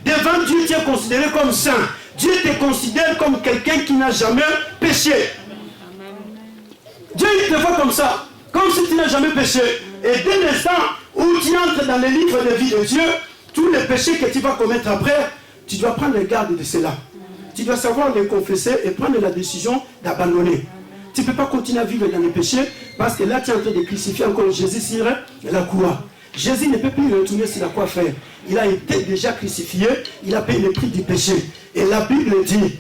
Devant Dieu, tu es considéré comme saint. Dieu te considère comme quelqu'un qui n'a jamais péché. Dieu il te voit comme ça, comme si tu n'as jamais péché. Et dès l'instant où tu entres dans les livres de vie de Dieu, tous les péchés que tu vas commettre après, tu dois prendre garde de cela. Tu dois savoir les confesser et prendre la décision d'abandonner. Tu ne peux pas continuer à vivre dans les péchés parce que là tu es en train de crucifier encore Jésus sur la croix. Jésus ne peut plus retourner sur la croix, frère. Il a été déjà crucifié, il a payé le prix du péché. Et la Bible dit,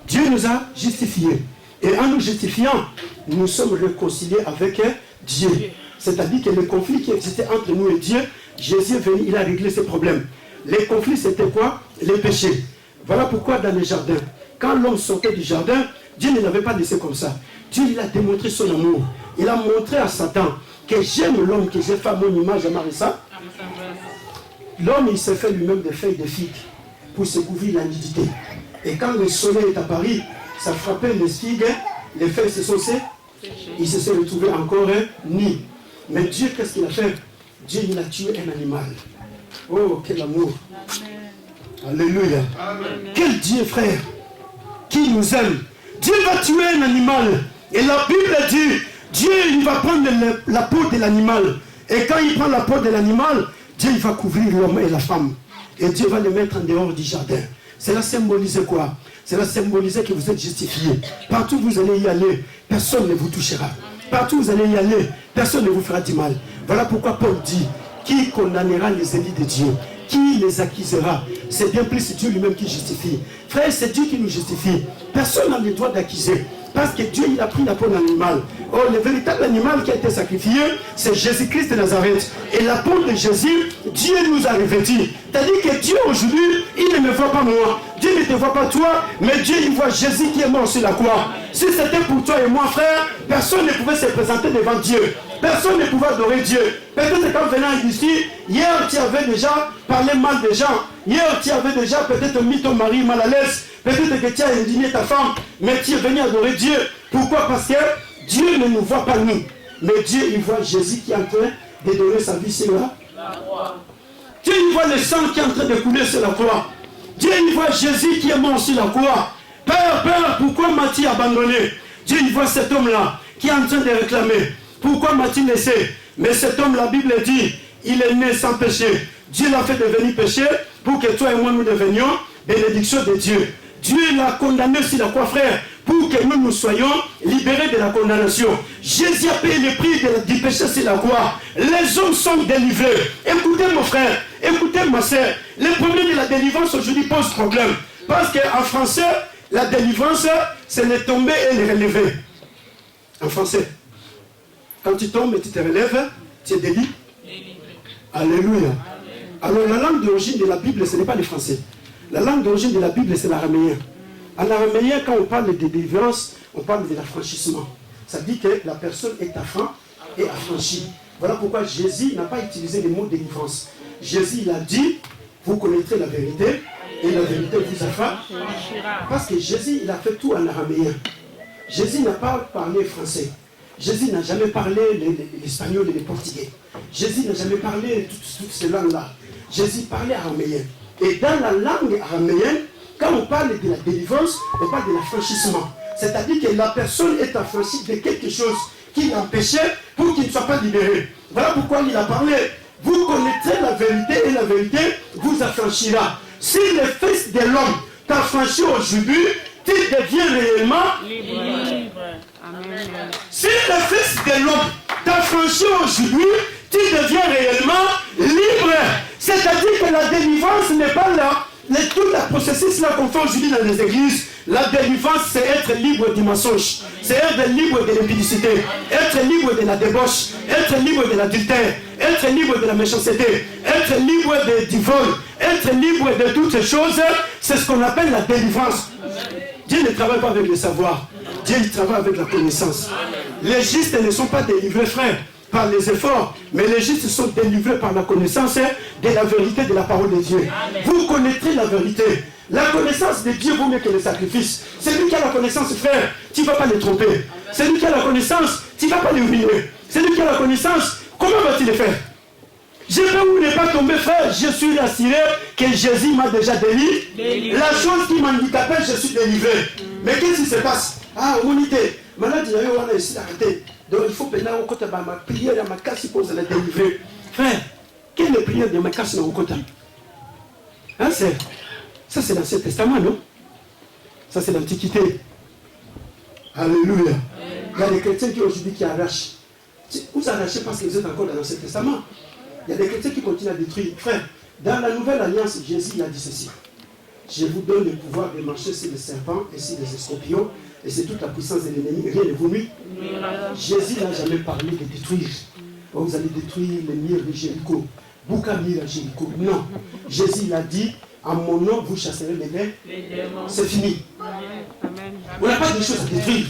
Dieu nous a justifiés Et en nous justifiant, nous sommes réconciliés avec Dieu. C'est-à-dire que le conflit qui existait entre nous et Dieu, Jésus est venu, il a réglé ces problèmes. Les conflits, c'était quoi? Les péchés. Voilà pourquoi dans le jardin, quand l'homme sortait du jardin, Dieu ne l'avait pas laissé comme ça. Dieu, il a démontré son amour. Il a montré à Satan que j'aime l'homme, que j'ai fait à mon image, à ça. L'homme, il s'est fait lui-même des feuilles de figue pour se couvrir la nudité. Et quand le soleil est apparu, ça frappait les figues, les feuilles se sont séchées. Il se sont retrouvés encore nus. Mais Dieu, qu'est-ce qu'il a fait? Dieu, il a tué un animal. Oh, quel amour. Amen. Alléluia. Amen. Quel Dieu, frère, qui nous aime. Dieu va tuer un animal. Et la Bible dit, Dieu, il va prendre la peau de l'animal. Et quand il prend la peau de l'animal, Dieu, il va couvrir l'homme et la femme. Et Dieu va les mettre en dehors du jardin. Cela symbolise quoi? Cela symbolise que vous êtes justifiés. Partout où vous allez y aller, personne ne vous touchera. Partout où vous allez y aller, personne ne vous fera du mal. Voilà pourquoi Paul dit, qui condamnera les élus de Dieu? Qui les accusera? C'est bien plus Dieu lui-même qui justifie. Frère, c'est Dieu qui nous justifie. Personne n'a le droit d'accuser. Parce que Dieu, il a pris la peau d'un animal. Oh, le véritable animal qui a été sacrifié, c'est Jésus-Christ de Nazareth. Et la peau de Jésus, Dieu nous a revêtis. C'est-à-dire que Dieu, aujourd'hui, il ne me voit pas moi. Dieu ne te voit pas toi, mais Dieu, il voit Jésus qui est mort sur la croix. Si c'était pour toi et moi, frère, personne ne pouvait se présenter devant Dieu. Personne ne pouvait adorer Dieu. Peut-être qu'en venant ici, hier, tu avais déjà parlé mal des gens. Hier, tu avais déjà peut-être mis ton mari mal à l'aise. Peut-être que tu as indigné ta femme, mais tu es venu adorer Dieu. Pourquoi? Parce que Dieu ne nous voit pas nous. Mais Dieu, il voit Jésus qui est en train de donner sa vie sur la croix. Dieu, il voit le sang qui est en train de couler sur la croix. Dieu, il voit Jésus qui est mort sur la croix. Père, Père, pourquoi m'as-tu abandonné? Dieu, il voit cet homme-là qui est en train de réclamer. Pourquoi m'as-tu laissé? Mais cet homme, la Bible dit, il est né sans péché. Dieu l'a fait devenir péché pour que toi et moi nous devenions bénédiction de Dieu. Dieu l'a condamné sur la croix, frère, pour que nous soyons libérés de la condamnation. Jésus a payé le prix du péché sur la croix. Les hommes sont délivrés. Écoutez mon frère, écoutez ma soeur. Le problème de la délivrance aujourd'hui pose problème. Parce qu'en français, la délivrance, c'est le tomber et le relever. En français. Quand tu tombes et tu te relèves, tu es délivré. Alléluia. Alors la langue d'origine de la Bible, ce n'est pas le français. La langue d'origine de la Bible, c'est l'araméen. En araméen, quand on parle de délivrance, on parle de l'affranchissement. Ça dit que la personne est affranchie. Voilà pourquoi Jésus n'a pas utilisé le mot délivrance. Jésus, il a dit, vous connaîtrez la vérité, et la vérité vous affranchira. Parce que Jésus, il a fait tout en araméen. Jésus n'a pas parlé français. Jésus n'a jamais parlé l'espagnol et le portugais. Jésus n'a jamais parlé toutes ces langues-là. Jésus parlait araméen. Et dans la langue araméenne, quand on parle de la délivrance, on parle de l'affranchissement. C'est-à-dire que la personne est affranchie de quelque chose qui l'empêchait pour qu'il ne soit pas libéré. Voilà pourquoi il a parlé. Vous connaîtrez la vérité et la vérité vous affranchira. Si le Fils de l'homme t'affranchit aujourd'hui, tu deviens réellement libre. Amen. Si le Fils de l'homme t'affranchit aujourd'hui, tu deviens réellement libre. C'est-à-dire que la délivrance n'est pas là. Tout le processus là qu'on fait aujourd'hui dans les églises, la délivrance, c'est être libre du mensonge, c'est être libre de l'impudicité, être libre de la débauche, être libre de l'adultère, être libre de la méchanceté, être libre du vol, être libre de toutes ces choses. C'est ce qu'on appelle la délivrance. Dieu ne travaille pas avec le savoir, Dieu il travaille avec la connaissance. Les justes ne sont pas délivrés, frère, par les efforts, mais les justes sont délivrés par la connaissance de la vérité de la parole de Dieu. Amen. Vous connaîtrez la vérité. La connaissance de Dieu vaut mieux que le sacrifice. Celui qui a la connaissance, frère, tu ne vas pas le tromper. Celui qui a la connaissance, tu ne vas pas le ruiner. Celui qui a la connaissance, comment vas-tu le faire? Je peux ou ne pas tomber, frère, je suis assuré que Jésus m'a déjà délivré. La chose qui m'handicapait, je suis délivré. Mais qu'est-ce qui se passe? Ah, unité. Maintenant, on a ici arrêté. Donc il faut maintenant côté ma prière à ma casse pour la délivrer. Frère, quelle est la prière de ma casse dans mon côté? Hein, ça c'est l'Ancien Testament, non? Ça c'est l'Antiquité. Alléluia. Il y a des chrétiens qui aujourd'hui qui arrachent. Vous arrachez parce que vous êtes encore dans l'Ancien Testament. Il y a des chrétiens qui continuent à détruire. Frère, dans la nouvelle alliance, Jésus il a dit ceci. Je vous donne le pouvoir de marcher sur les serpents et sur les scorpions. Et c'est toute la puissance de l'ennemi. Rien ne vous nuit. Jésus n'a jamais parlé de détruire. Oh, vous allez détruire les murs de Jéricho. Boukamir à Jéricho. Non. Jésus a dit, en mon nom, vous chasserez les démons. C'est fini. On n'a pas de choses à détruire.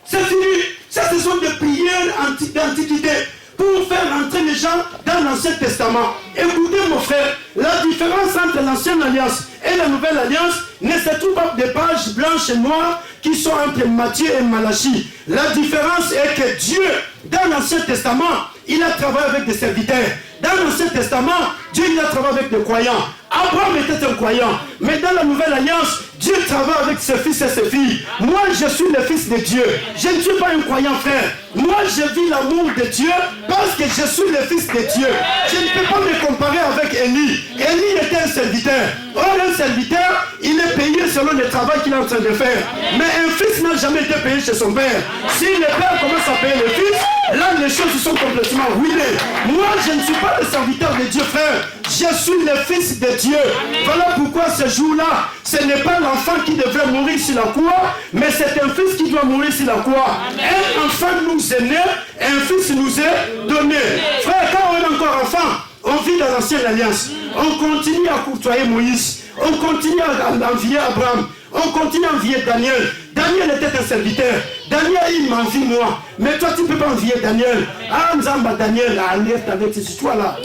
C'est fini. Ça, ce sont des prières d'antiquité pour faire entrer les gens dans l'Ancien Testament. Écoutez, mon frère, la différence entre l'Ancienne Alliance et la Nouvelle Alliance ne se trouve pas des pages blanches et noires qui sont entre Matthieu et Malachie. La différence est que Dieu, dans l'Ancien Testament, il a travaillé avec des serviteurs. Dans l'Ancien Testament, Dieu il a travaillé avec des croyants. Abraham était un croyant. Mais dans la Nouvelle Alliance, Dieu travaille avec ses fils et ses filles. Moi, je suis le fils de Dieu. Je ne suis pas un croyant, frère. Moi, je vis l'amour de Dieu parce que je suis le fils de Dieu. Je ne peux pas me comparer avec Élie. Élie était un serviteur. Or, un serviteur, il est payé selon le travail qu'il est en train de faire. Mais un fils n'a jamais été payé chez son père. Si le père commence à payer le fils, là, les choses sont complètement ruinées. Moi, je ne suis pas le serviteur de Dieu, frère. Je suis le fils de Dieu. Voilà pourquoi ce jour-là, ce n'est pas l'enfant qui devrait mourir sur la croix, mais c'est un fils qui doit mourir sur la croix. Un enfant nous est né, un fils nous est donné. Frère, quand on est encore enfant, on vit dans l'Ancienne Alliance. On continue à courtoyer Moïse. On continue à envier Abraham. On continue à envier Daniel. Daniel était un serviteur. Daniel, il m'envie moi. Mais toi, tu ne peux pas envier Daniel. Ah, Nzamba Daniel, alerte avec ces histoires-là.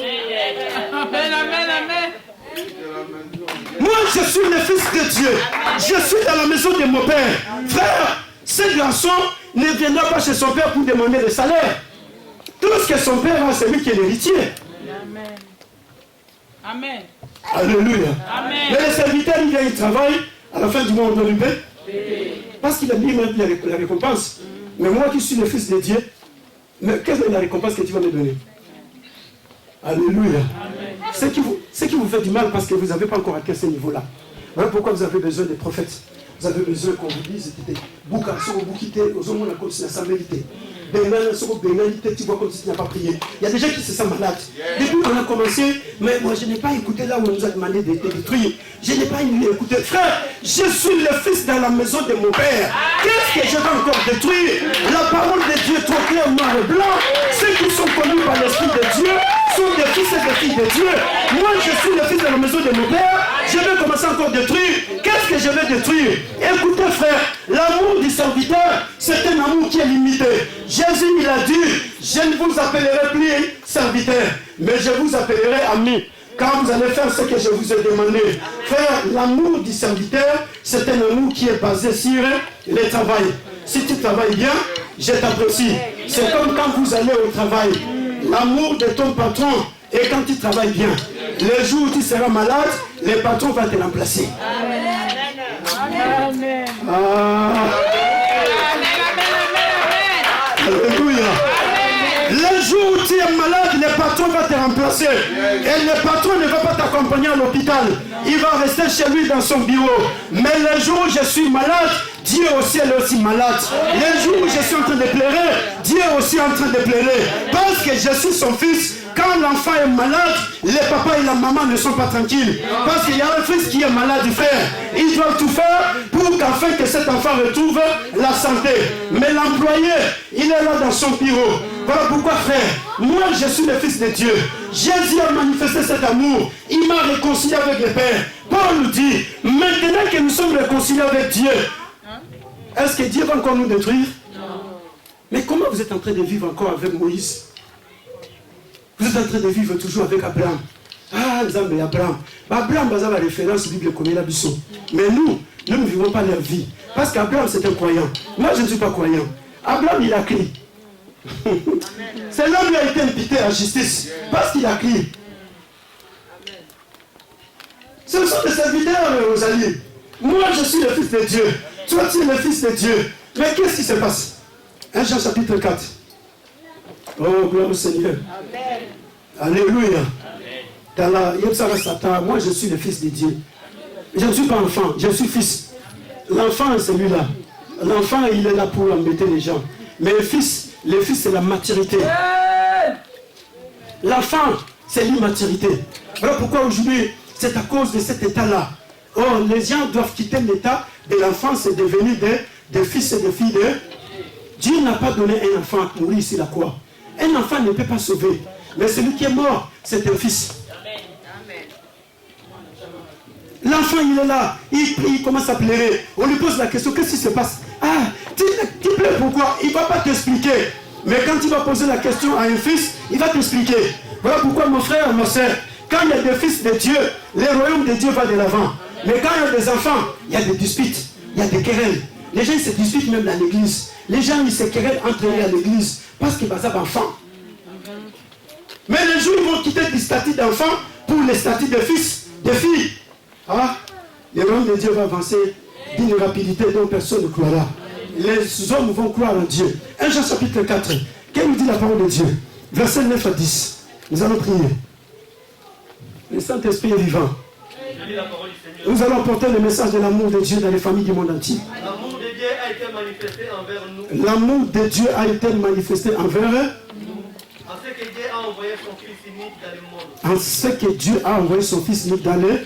Amen, amen, amen. Moi, je suis le fils de Dieu. Je suis dans la maison de mon père. Frère, ce garçon ne viendra pas chez son père pour demander le salaire. Tout ce que son père a, c'est lui qui est l'héritier. Amen. Amen. Alléluia. Amen. Mais le serviteur, il vient, il travaille. À la fin du mois, on doit lui payer. Parce qu'il a mis même la récompense. Mais moi qui suis le fils de Dieu, mais quelle est la récompense que tu vas me donner? Alléluia. Ce qui vous fait du mal parce que vous n'avez pas encore atteint ce niveau-là. Voilà pourquoi vous avez besoin des prophètes. Vous avez besoin qu'on vous dise, Bouka, sur vous quittez, aux hommes, on a continué à s'améliter. Tu vois comme si tu n'as pas prié. Il y a des gens qui se sentent malades. Depuis qu'on a commencé, mais moi je n'ai pas écouté là où on nous a demandé de détruire. Je n'ai pas écouté. Frère, je suis le fils dans la maison de mon père. Qu'est-ce que je vais encore détruire? La parole de Dieu trop claire, noir et blanc. Ceux qui sont connus par l'Esprit de Dieu sont des fils et des filles de Dieu. Moi je suis le fils dans la maison de mon père. Je vais commencer encore à détruire. Qu'est-ce que je vais détruire? Écoutez frère, l'amour du serviteur, c'est un amour qui est limité. Jésus il a dit, je ne vous appellerai plus serviteur, mais je vous appellerai ami. Quand vous allez faire ce que je vous ai demandé. Frère, l'amour du serviteur, c'est un amour qui est basé sur le travail. Si tu travailles bien, je t'apprécie. C'est comme quand vous allez au travail. L'amour de ton patron, et quand tu travailles bien, le jour où tu seras malade, le patron va te remplacer. Amen. Alléluia. Le jour où tu es malade, le patron va te remplacer. Et le patron ne va pas t'accompagner à l'hôpital. Il va rester chez lui dans son bureau. Mais le jour où je suis malade, Dieu aussi est aussi malade. Le jour où je suis en train de pleurer, Dieu est aussi en train de pleurer. Parce que je suis son fils. Quand l'enfant est malade, les papas et la maman ne sont pas tranquilles. Parce qu'il y a un fils qui est malade, frère. Ils doivent tout faire pour qu'afin que cet enfant retrouve la santé. Mais l'employé, il est là dans son bureau. Voilà pourquoi, frère, moi je suis le fils de Dieu. Jésus a manifesté cet amour. Il m'a réconcilié avec le Père. Paul nous dit, maintenant que nous sommes réconciliés avec Dieu, est-ce que Dieu va encore nous détruire? Non. Mais comment vous êtes en train de vivre encore avec Moïse? Vous êtes en train de vivre toujours avec Abraham. Ah, Nzambe Abraham. Abraham, c'est la référence biblique comme il a dit. Mais nous ne vivons pas leur vie. Parce qu'Abraham, c'est un croyant. Moi, je ne suis pas croyant. Abraham, il a crié. C'est l'homme qui a été imputé à justice. Parce qu'il a crié. Ce sont des serviteurs, Rosalie. Moi, je suis le fils de Dieu. Toi, tu es le fils de Dieu. Mais qu'est-ce qui se passe? 1 Jean chapitre 4. Oh, gloire au Seigneur. Amen. Alléluia. Amen. Moi, je suis le fils de Dieu. Je ne suis pas enfant, je suis fils. L'enfant, c'est celui-là. L'enfant, il est là pour embêter les gens. Mais le fils, c'est la maturité. L'enfant, c'est l'immaturité. Voilà pourquoi aujourd'hui, C'est à cause de cet état-là. Or, les gens doivent quitter l'état de l'enfance et devenir des fils et des filles de Dieu. N'a pas donné un enfant à mourir ici la croix. Un enfant ne peut pas sauver. Mais celui qui est mort, c'est un fils. L'enfant, il est là, il commence à pleurer. On lui pose la question, qu'est-ce qui se passe? Ah, tu pleures pourquoi? Il ne va pas t'expliquer. Mais quand il va poser la question à un fils, il va t'expliquer. Voilà pourquoi mon frère, ma soeur, quand il y a des fils de Dieu, le royaume de Dieu va de l'avant. Mais quand il y a des enfants, il y a des disputes, il y a des querelles. Les gens ils se disputent même dans l'église. Les gens ils se querellent entre eux à l'église parce qu'ils sont enfants. Mais les jours ils vont quitter le statut d'enfant pour le statut de fils, de fille. Ah, le royaume de Dieu va avancer d'une rapidité dont personne ne croira. Les hommes vont croire en Dieu. 1 Jean chapitre 4. Qu'est-ce que nous dit la parole de Dieu? Verset 9 à 10. Nous allons prier. Le Saint-Esprit est vivant. Nous allons porter le message de l'amour de Dieu dans les familles du monde entier. L'amour de Dieu a été manifesté envers nous. L'amour de Dieu a été manifesté envers nous. En ce que Dieu a envoyé son Fils unique dans le monde. En ce que Dieu a envoyé son Fils unique dans le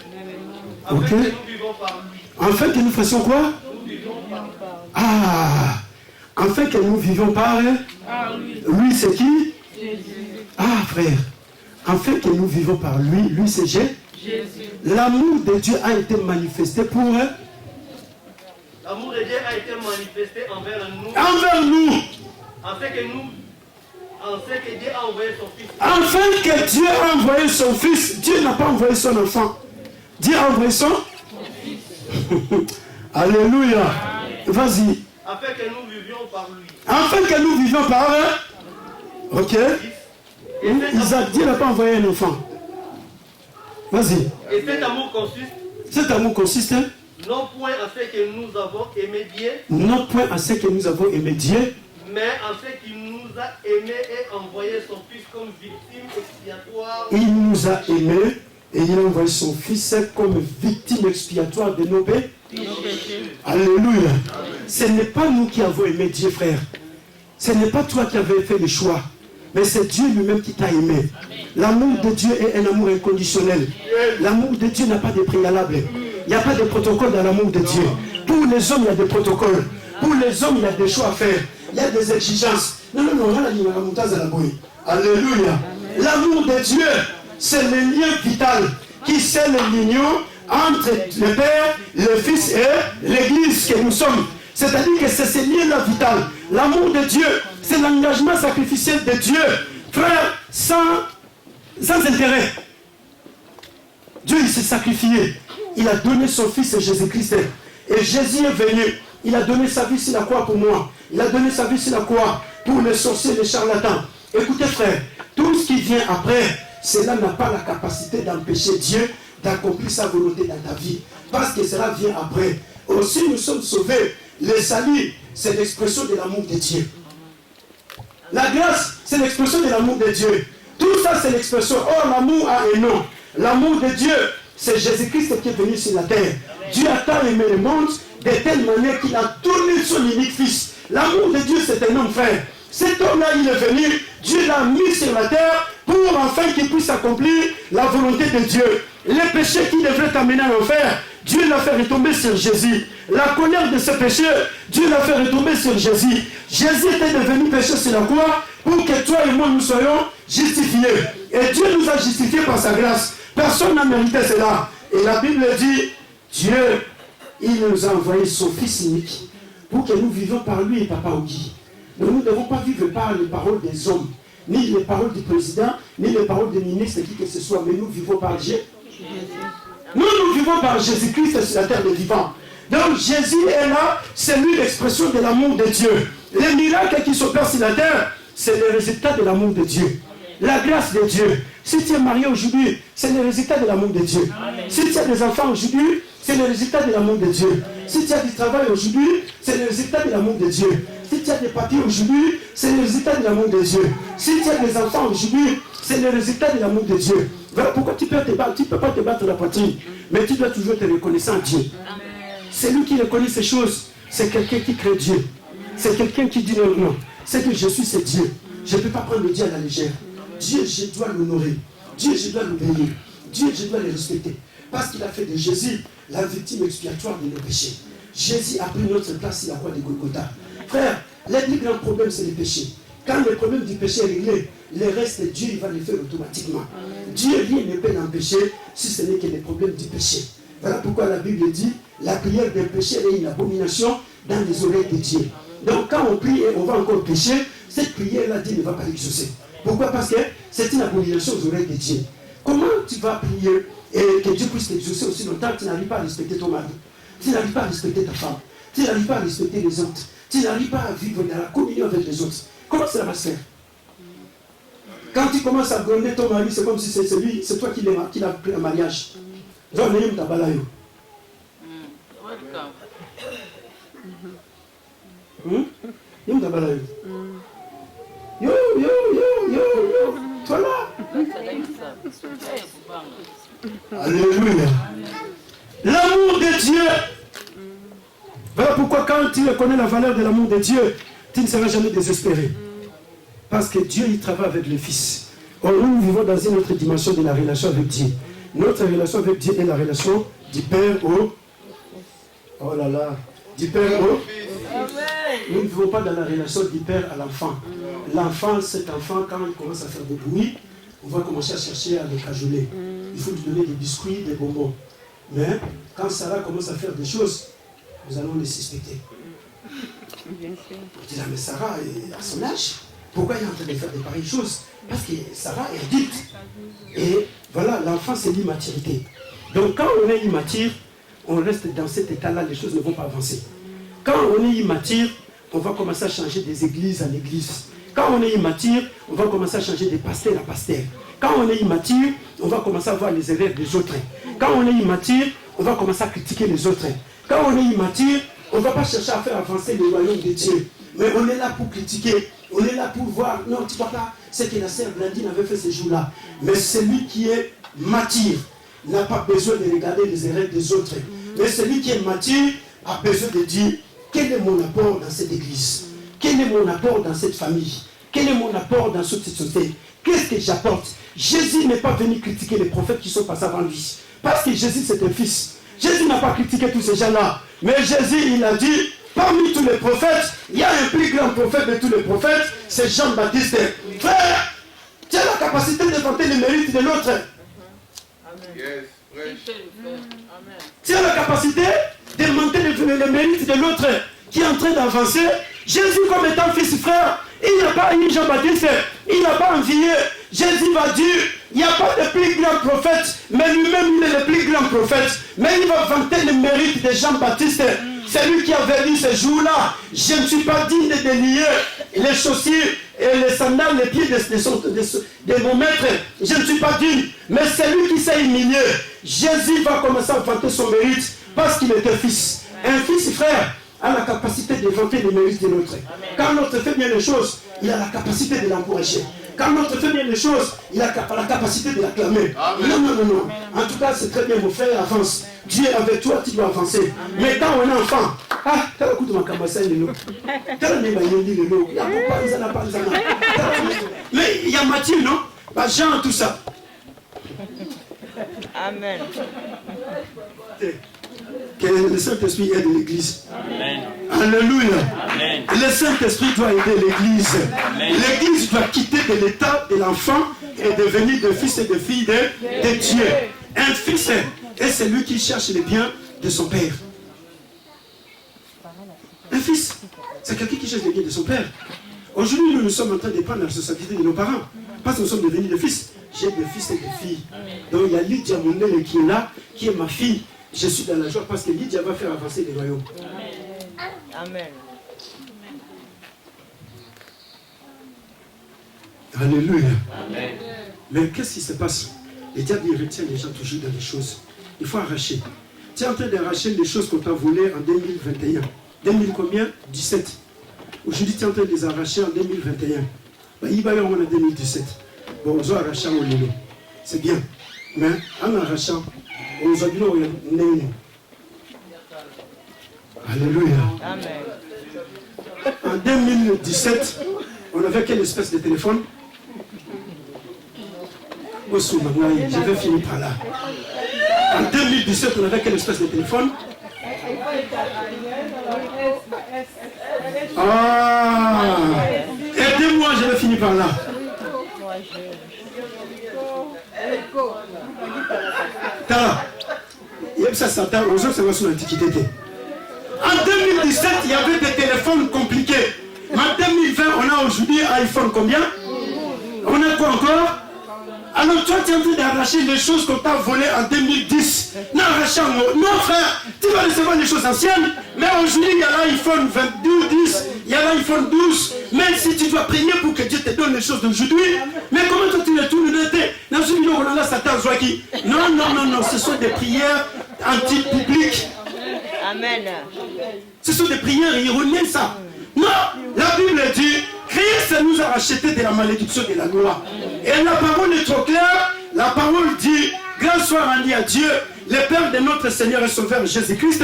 Afin que nous vivons par lui. Afin que nous fassions quoi? Nous vivons par lui. Ah, afin que nous vivions par lui, c'est qui? Jésus. Ah, frère. Afin que nous vivons par lui, lui c'est Jésus. L'amour de Dieu a été manifesté pour eux. L'amour de Dieu a été manifesté envers nous. Envers nous. En ce que Dieu a envoyé son Fils. Afin que Dieu a envoyé son Fils. Dieu n'a pas envoyé son enfant. Dieu a envoyé son Fils. Alléluia. Vas-y. Afin que nous vivions par lui. Afin que nous vivions par eux. Ok. Isaac, Dieu n'a pas envoyé un enfant. Vas-y. Et cet amour consiste. Cet amour consiste. Non point à ce que nous avons aimé Dieu. Non point à ce que nous avons aimé Dieu. Mais en ce qu'il nous a aimé et envoyé son Fils comme victime expiatoire. Il nous a aimés et il a envoyé son Fils comme victime expiatoire de nos péchés. Alléluia. Ce n'est pas nous qui avons aimé Dieu, frère. Ce n'est pas toi qui avais fait le choix. Mais c'est Dieu lui-même qui t'a aimé. L'amour de Dieu est un amour inconditionnel. L'amour de Dieu n'a pas de préalable. Il n'y a pas de protocole dans l'amour de Dieu. Pour les hommes, il y a des protocoles. Pour les hommes, il y a des choix à faire. Il y a des exigences. Non. Alléluia. L'amour de Dieu, c'est le lien vital qui scelle l'union entre le Père, le Fils et l'Église que nous sommes. C'est-à-dire que c'est ce lien-là vital. L'amour de Dieu, c'est l'engagement sacrificiel de Dieu. Frère, sans intérêt. Dieu, il s'est sacrifié. Il a donné son Fils Jésus-Christ. Et Jésus est venu. Il a donné sa vie sur la croix pour moi. Il a donné sa vie sur la croix pour les sorciers, les charlatans. Écoutez, frère, tout ce qui vient après, cela n'a pas la capacité d'empêcher Dieu d'accomplir sa volonté dans ta vie. Parce que cela vient après. Aussi, nous sommes sauvés. Le salut, c'est l'expression de l'amour de Dieu. La grâce, c'est l'expression de l'amour de Dieu. Tout ça, c'est l'expression. Oh, l'amour a un nom. L'amour de Dieu, c'est Jésus-Christ qui est venu sur la terre. Dieu a tant aimé le monde de telle manière qu'il a tourné son unique Fils. L'amour de Dieu, c'est un homme, frère. Cet homme-là, il est venu, Dieu l'a mis sur la terre pour enfin qu'il puisse accomplir la volonté de Dieu. Les péchés qui devraient t'amener à l'enfer, Dieu l'a fait retomber sur Jésus. La colère de ce péché, Dieu l'a fait retomber sur Jésus. Jésus était devenu péché sur la croix pour que toi et moi nous soyons justifiés. Et Dieu nous a justifiés par sa grâce. Personne n'a mérité cela. Et la Bible dit, Dieu, il nous a envoyé son Fils unique pour que nous vivions par lui et Papa Ogi. Nous ne devons pas vivre par les paroles des hommes, ni les paroles du président, ni les paroles des ministres, qui que ce soit, mais nous vivons par Dieu. Nous vivons par Jésus-Christ sur la terre des vivants. Donc Jésus est là, c'est lui l'expression de l'amour de Dieu. Les miracles qui s'opèrent sur la terre, c'est le résultat de l'amour de Dieu. La grâce de Dieu. Si tu es marié aujourd'hui, c'est le résultat de l'amour de Dieu. Si tu as des enfants aujourd'hui, c'est le résultat de l'amour de Dieu. Si tu as du travail aujourd'hui, c'est le résultat de l'amour de Dieu. Si tu as des papiers aujourd'hui, c'est le résultat de l'amour de Dieu. Si tu as des enfants aujourd'hui, c'est le résultat de l'amour de Dieu. Voilà pourquoi tu peux te battre, tu ne peux pas te battre la poitrine, mais tu dois toujours te reconnaître en Dieu. C'est lui qui reconnaît ces choses. C'est quelqu'un qui crée Dieu. C'est quelqu'un qui dit non. C'est que je suis ce Dieu. Je ne peux pas prendre Dieu à la légère. Dieu, je dois l'honorer. Dieu, je dois l'obéir. Dieu, je dois le respecter. Parce qu'il a fait de Jésus la victime expiatoire de nos péchés. Jésus a pris notre place sur la croix de Golgotha. Frère, le plus grand problème, c'est le péché. Quand le problème du péché est réglé, le reste, Dieu il va le faire automatiquement. Dieu, rien ne peut l'empêcher si ce n'est que le problème du péché. Voilà pourquoi la Bible dit, la prière d'un péché est une abomination dans les oreilles de Dieu. Donc quand on prie et on va encore pécher, cette prière-là, Dieu ne va pas l'exaucer. Pourquoi? Parce que c'est une abomination aux oreilles de Dieu. Comment tu vas prier et que Dieu puisse l'exaucer aussi longtemps que tu n'arrives pas à respecter ton mari, tu n'arrives pas à respecter ta femme, tu n'arrives pas à respecter les autres, tu n'arrives pas à vivre dans la communion avec les autres? Comment ça va se faire? Quand tu commences à gronder ton mari, c'est comme si c'est toi qui l'as pris en mariage. Yo, toi là. Alléluia. L'amour de Dieu. Voilà pourquoi quand tu reconnais la valeur de l'amour de Dieu, tu ne seras jamais désespéré. Parce que Dieu, il travaille avec le Fils. Or, nous vivons dans une autre dimension de la relation avec Dieu. Notre relation avec Dieu est la relation du Père au... Oh là là. Du Père au... Nous ne vivons pas dans la relation du Père à l'enfant. L'enfant, cet enfant, quand il commence à faire des bruits, on va commencer à chercher à le cajoler. Il faut lui donner des biscuits, des bonbons. Mais quand Sarah commence à faire des choses, nous allons les suspecter. On dit là, mais Sarah, à son âge, pourquoi il est en train de faire de pareilles choses? Parce que Sarah est adulte. Et voilà, l'enfant, c'est l'immaturité. Donc quand on est immature, on reste dans cet état-là, les choses ne vont pas avancer. Quand on est immature, on va commencer à changer des églises en églises. Quand on est immature, on va commencer à changer de pasteur à pasteur. Quand on est immature, on va commencer à voir les erreurs des autres. Quand on est immature, on va commencer à critiquer les autres. Quand on est immature, on ne va pas chercher à faire avancer le royaume de Dieu. Mais on est là pour critiquer. On est là pour voir. Non, tu ne vois pas ce que la sœur Blandine avait fait ce jour-là. Mais celui qui est mature n'a pas besoin de regarder les erreurs des autres. Mais celui qui est mature a besoin de dire, quel est mon apport dans cette église? Quel est mon apport dans cette famille? Quel est mon apport dans cette société? Qu'est-ce que j'apporte? Jésus n'est pas venu critiquer les prophètes qui sont passés avant lui. Parce que Jésus c'est un fils. Jésus n'a pas critiqué tous ces gens-là. Mais Jésus, il a dit, parmi tous les prophètes, il y a un plus grand prophète de tous les prophètes, c'est Jean-Baptiste. Frère, tu as la capacité de vanter les mérites de l'autre. Tu as la capacité de vanter les mérites de l'autre qui est en train d'avancer. Jésus, comme étant fils frère, il n'a pas eu Jean-Baptiste, il n'a pas envié. Jésus va dire, il n'y a pas de plus grand prophète, mais lui-même il est le plus grand prophète. Mais il va vanter les mérites de Jean-Baptiste. C'est lui qui avait dit ce jour-là, je ne suis pas digne de délier les chaussures et les sandales, les pieds de mon maître. Je ne suis pas digne, mais c'est lui qui s'est humilié. Jésus va commencer à vanter son mérite parce qu'il était fils. Un fils, frère, a la capacité de vanter les mérites de l'autre. Quand l'autre fait bien les choses, il a la capacité de l'encourager. Quand l'autre fait bien les choses, il a la capacité de l'acclamer. Non. En tout cas, c'est très bien, mon frère, avance. Dieu est avec toi, tu dois avancer. Mais quand on est enfant, mais il y a Matthieu, non? Jean, tout ça. Amen. Que le Saint-Esprit aide l'Église. Alléluia. Amen. Le Saint-Esprit doit aider l'Église. L'Église doit quitter de l'état de l'enfant et devenir de fils et de filles de Dieu. Un fils est celui qui cherche le bien de son père. Un fils, c'est quelqu'un qui cherche le bien de son père. Aujourd'hui, nous sommes en train de prendre la responsabilité de nos parents. Parce que nous sommes devenus des fils. J'ai des fils et des filles. Donc il y a Lydia Mondele qui est là, qui est ma fille. Je suis dans la joie parce que Lydia va faire avancer le royaume. Amen. Alléluia. Amen. Mais qu'est-ce qui se passe? Le diable il retient les gens toujours dans les choses. Il faut arracher. Tu es en train d'arracher les choses qu'on t'a volées en 2021. 2000 combien? 17. Aujourd'hui tu es en train de les arracher en 2021. Il va y avoir en 2017. Bon, on va arracher au niveau. C'est bien. Mais en arrachant, on nous a dit non. Alléluia. Amen. En 2017, on avait quelle espèce de téléphone? Je vais finir par là. En 2017, on avait quelle espèce de téléphone? Ah, aidez-moi, je vais finir par là. Ça s'entend aux autres, ça va sur l'antiquité. En 2017, il y avait des téléphones compliqués. En 2020, on a aujourd'hui iPhone combien? On a quoi encore? Alors toi, tu es en train d'arracher les choses qu'on t'a volées en 2010. Non, frère, tu vas recevoir les choses anciennes. Mais aujourd'hui, il y a l'iPhone 22, 10, il y a l'iPhone 12. Même si tu dois prier pour que Dieu te donne les choses d'aujourd'hui. Mais comment toi tu les tournes de tête? Dans une vidéo, on a Satan Zouaki. Non, ce sont des prières anti-publiques. Amen. Ce sont des prières ironiques, ça. Non, la Bible dit, Christ nous a racheté de la malédiction de la loi. Et la parole est trop claire. La parole dit, grâce soit rendue à Dieu, le Père de notre Seigneur et Sauveur Jésus-Christ,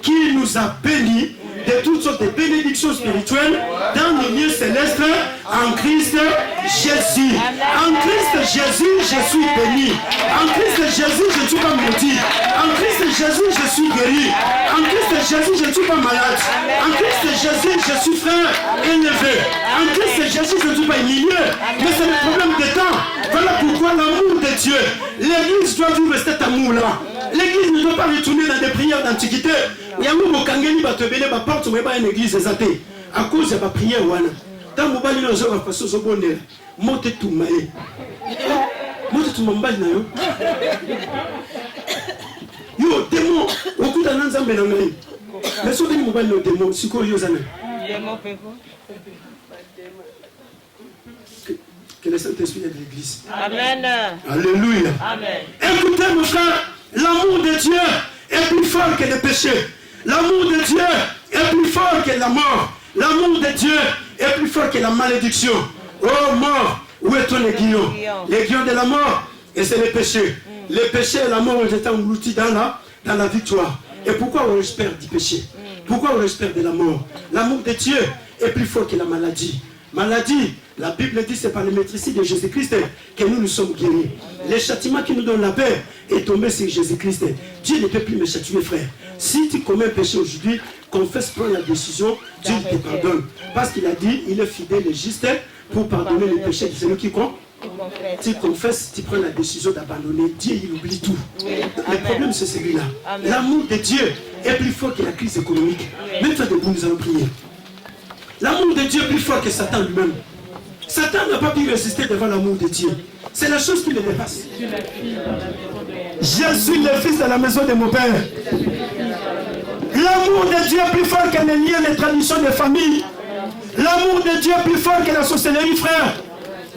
qui nous a bénis de toutes sortes de bénédictions spirituelles dans les lieux célestes en Christ Jésus. En Christ Jésus, je suis béni. En Christ Jésus, je ne suis pas maudit. En Christ Jésus, je suis guéri. En Christ Jésus, je ne suis pas malade. En Christ Jésus, je suis frère élevé. En Christ Jésus, je ne suis pas humilié. Mais c'est le problème des temps. Voilà pourquoi l'amour de Dieu, l'Église doit vivre cet amour-là. L'Église ne doit pas retourner dans des prières d'antiquité. Il y a un kangeli va te bénir, va porte une église exaltée. À cause de la prière, tant que vous avez un pasteur au bon nez, montez tout maé. Montez tout mon bail. Yo, démon, au coup d'un ensemble de l'anglais. Mais si vous avez un mobile, le démon, c'est quoi, yo, Zane? Que le Saint-Esprit est de l'église. Amen. Alléluia. Amen. Écoutez, mon frère, l'amour de Dieu est plus fort que le péché. L'amour de Dieu est plus fort que la mort. L'amour de Dieu est plus fort que la malédiction. Oh mort, où est ton aiguillon? L'aiguillon de la mort, et c'est le péché. Le péché et la mort ont été engloutis dans la victoire. Et pourquoi on espère du péché? Pourquoi on espère de la mort? L'amour de Dieu est plus fort que la maladie. Maladie, la Bible dit, c'est par le maîtrise de Jésus-Christ que nous sommes guéris. Le châtiment qui nous donne la paix est tombé sur Jésus-Christ. Dieu ne peut plus me châtier, frère. Si tu commets un péché aujourd'hui, confesse, prends la décision, Dieu te pardonne. Parce qu'il a dit, il est fidèle et juste pour pardonner les péchés de celui qui compte. Tu confesses, tu prends la décision d'abandonner. Dieu, il oublie tout. Le problème, c'est celui-là. L'amour de Dieu est plus fort que la crise économique. Même toi, debout, nous allons prier. L'amour de Dieu est plus fort que Satan lui-même. Satan n'a pas pu résister devant l'amour de Dieu. C'est la chose qui le dépasse. Je suis le fils de la maison de mon père. L'amour de Dieu est plus fort que les liens, les traditions de famille. L'amour de Dieu est plus fort que la sorcellerie, frère.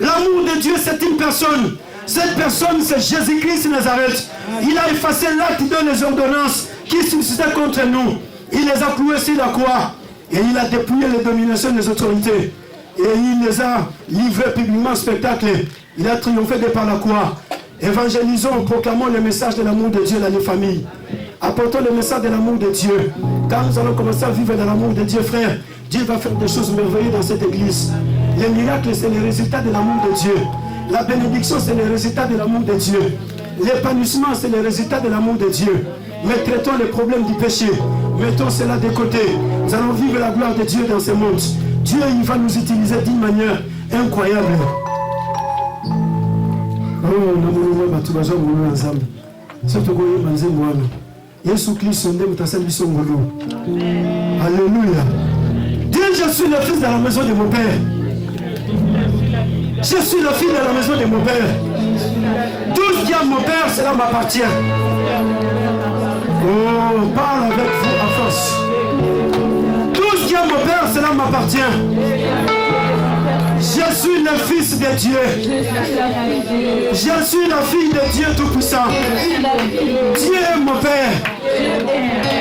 L'amour de Dieu, c'est une personne. Cette personne, c'est Jésus-Christ de Nazareth. Il a effacé l'acte de les ordonnances qui subsistaient contre nous. Il les a cloués sur la croix. Et il a dépouillé les dominations des autorités. Et il les a livrés publiquement en spectacle. Il a triomphé de par la croix. Évangélisons, proclamons le message de l'amour de Dieu dans les familles. Apportons le message de l'amour de Dieu. Quand nous allons commencer à vivre dans l'amour de Dieu, frère, Dieu va faire des choses merveilleuses dans cette église. Les miracles, c'est le résultat de l'amour de Dieu. La bénédiction, c'est le résultat de l'amour de Dieu. L'épanouissement, c'est le résultat de l'amour de Dieu. Mais traitons les problèmes du péché. Mettons cela de côté. Nous allons vivre la gloire de Dieu dans ce monde. Dieu, il va nous utiliser d'une manière incroyable. Oh, nous ensemble. Alléluia. Dieu, je suis le fils de la maison de mon père. Je suis le fils de la maison de mon père. Tout ce qui est à mon père, cela m'appartient. Oh, parle avec vous à force. Tout ce qui est à mon père, cela m'appartient. Je suis le fils de Dieu. Je suis la fille de Dieu Tout-Puissant. Dieu est mon père.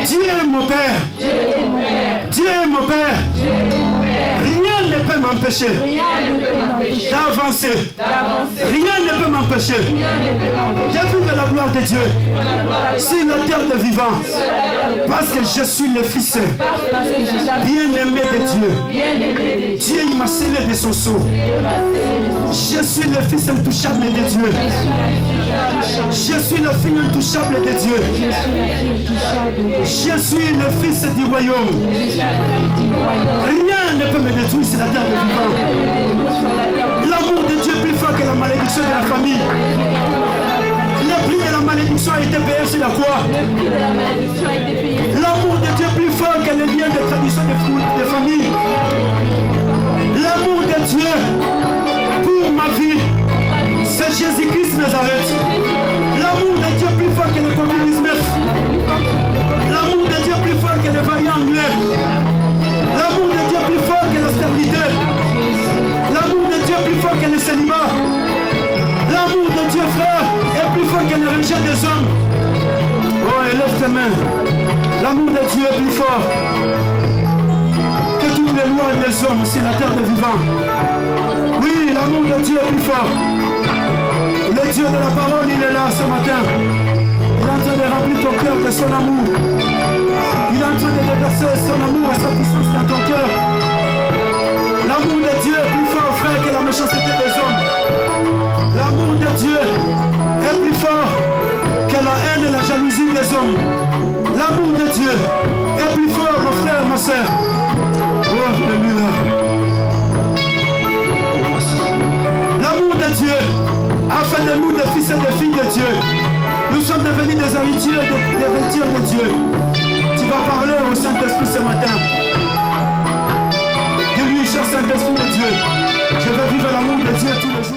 Dieu est mon père. Dieu est mon père. Rien ne peut m'empêcher d'avancer. Rien ne peut m'empêcher. J'ai vu de la gloire de Dieu sur la terre des vivants. Parce que je suis le Fils bien-aimé de Dieu. Dieu il m'a scellé de son sceau. Je suis le Fils intouchable de Dieu. Je suis le Fils intouchable de Dieu. Je suis le Fils du royaume. Rien ne peut me détruire sur la terre des vivants. L'amour de Dieu est plus fort que la malédiction de la famille. Le prix de la malédiction a été payé sur la croix. L'amour de Dieu est plus fort que les liens de tradition de famille. L'amour de Dieu pour ma vie, c'est Jésus-Christ Nazareth. L'amour de Dieu est plus fort que le Covid-19. L'amour de Dieu est plus fort que le variant anglais. L'amour de Dieu est plus fort que la stérilité. L'amour de Dieu est plus fort que le célibat. L'amour de Dieu, frère, est plus fort que le rejet des hommes. Oh, élève tes mains. L'amour de Dieu est plus fort que toutes les lois des hommes sur la terre des vivants. Oui, l'amour de Dieu est plus fort. Le Dieu de la parole, il est là ce matin. Il est en train de remplir ton cœur de son amour. Il est en train de déverser son amour et sa puissance dans ton cœur. L'amour de Dieu est plus fort, frère, que la méchanceté des hommes. L'amour de Dieu est plus fort que la haine et la jalousie des hommes. L'amour de Dieu est plus fort, mon frère, ma soeur. Oh, alléluia. L'amour de Dieu a fait de nous des fils et des filles de Dieu. Nous sommes devenus des héritiers de Dieu. Tu vas parler au Saint-Esprit ce matin. Dis-lui, cher Saint-Esprit de Dieu, je veux vivre l'amour de Dieu tous les jours.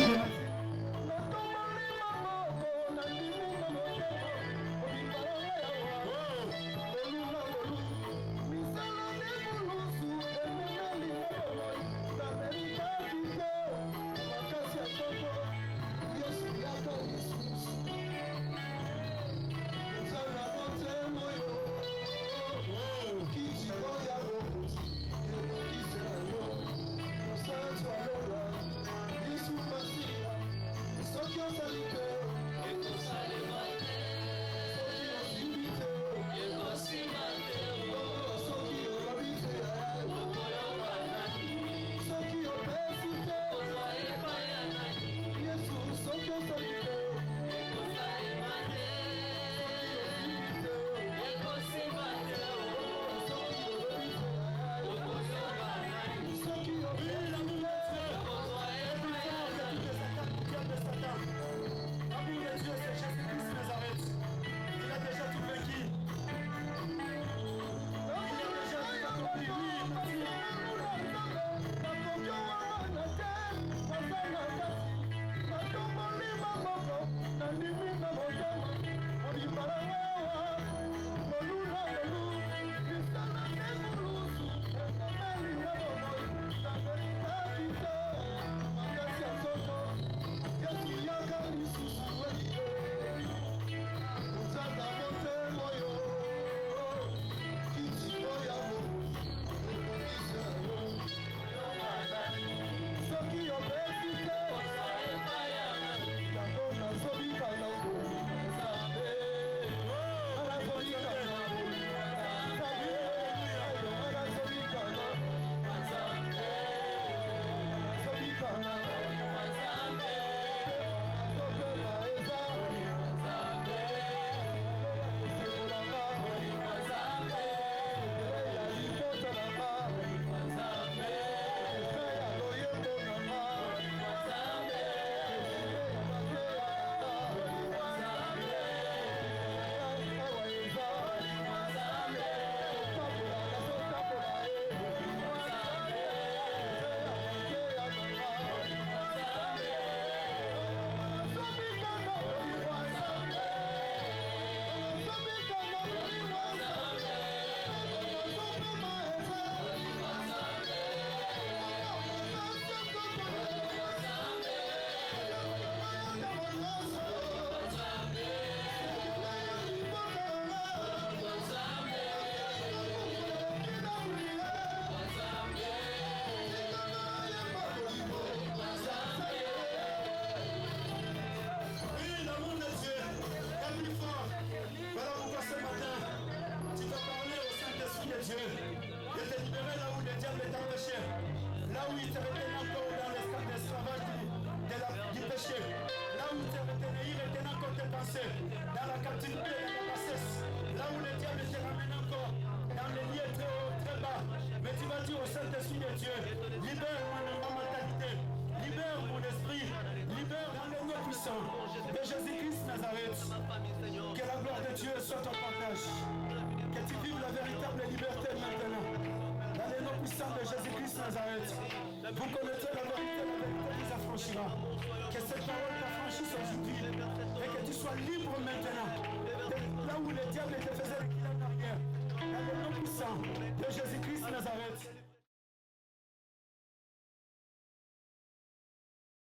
diable est empêché, là où il te retient encore dans l'esclavage du péché, là où il te retient, il retient encore tes pensées, dans la captivité de la bassesse, là où le diable te ramène encore dans les lieux très hauts, très bas. Mais tu vas dire au Saint-Esprit de Dieu, libère ma mentalité, libère mon esprit, libère dans le nom puissant de Jésus-Christ Nazareth. Que la gloire de Dieu soit ton partage. Que tu vives la véritable liberté maintenant. Dans le nom puissant de Jésus-Christ Nazareth. Vous connaîtrez la vérité vous affranchira. Que cette parole t'affranchisse aujourd'hui. Et que tu sois libre maintenant. Là où le diable te faisait reculer en arrière. Dans le nom puissant de Jésus-Christ Nazareth.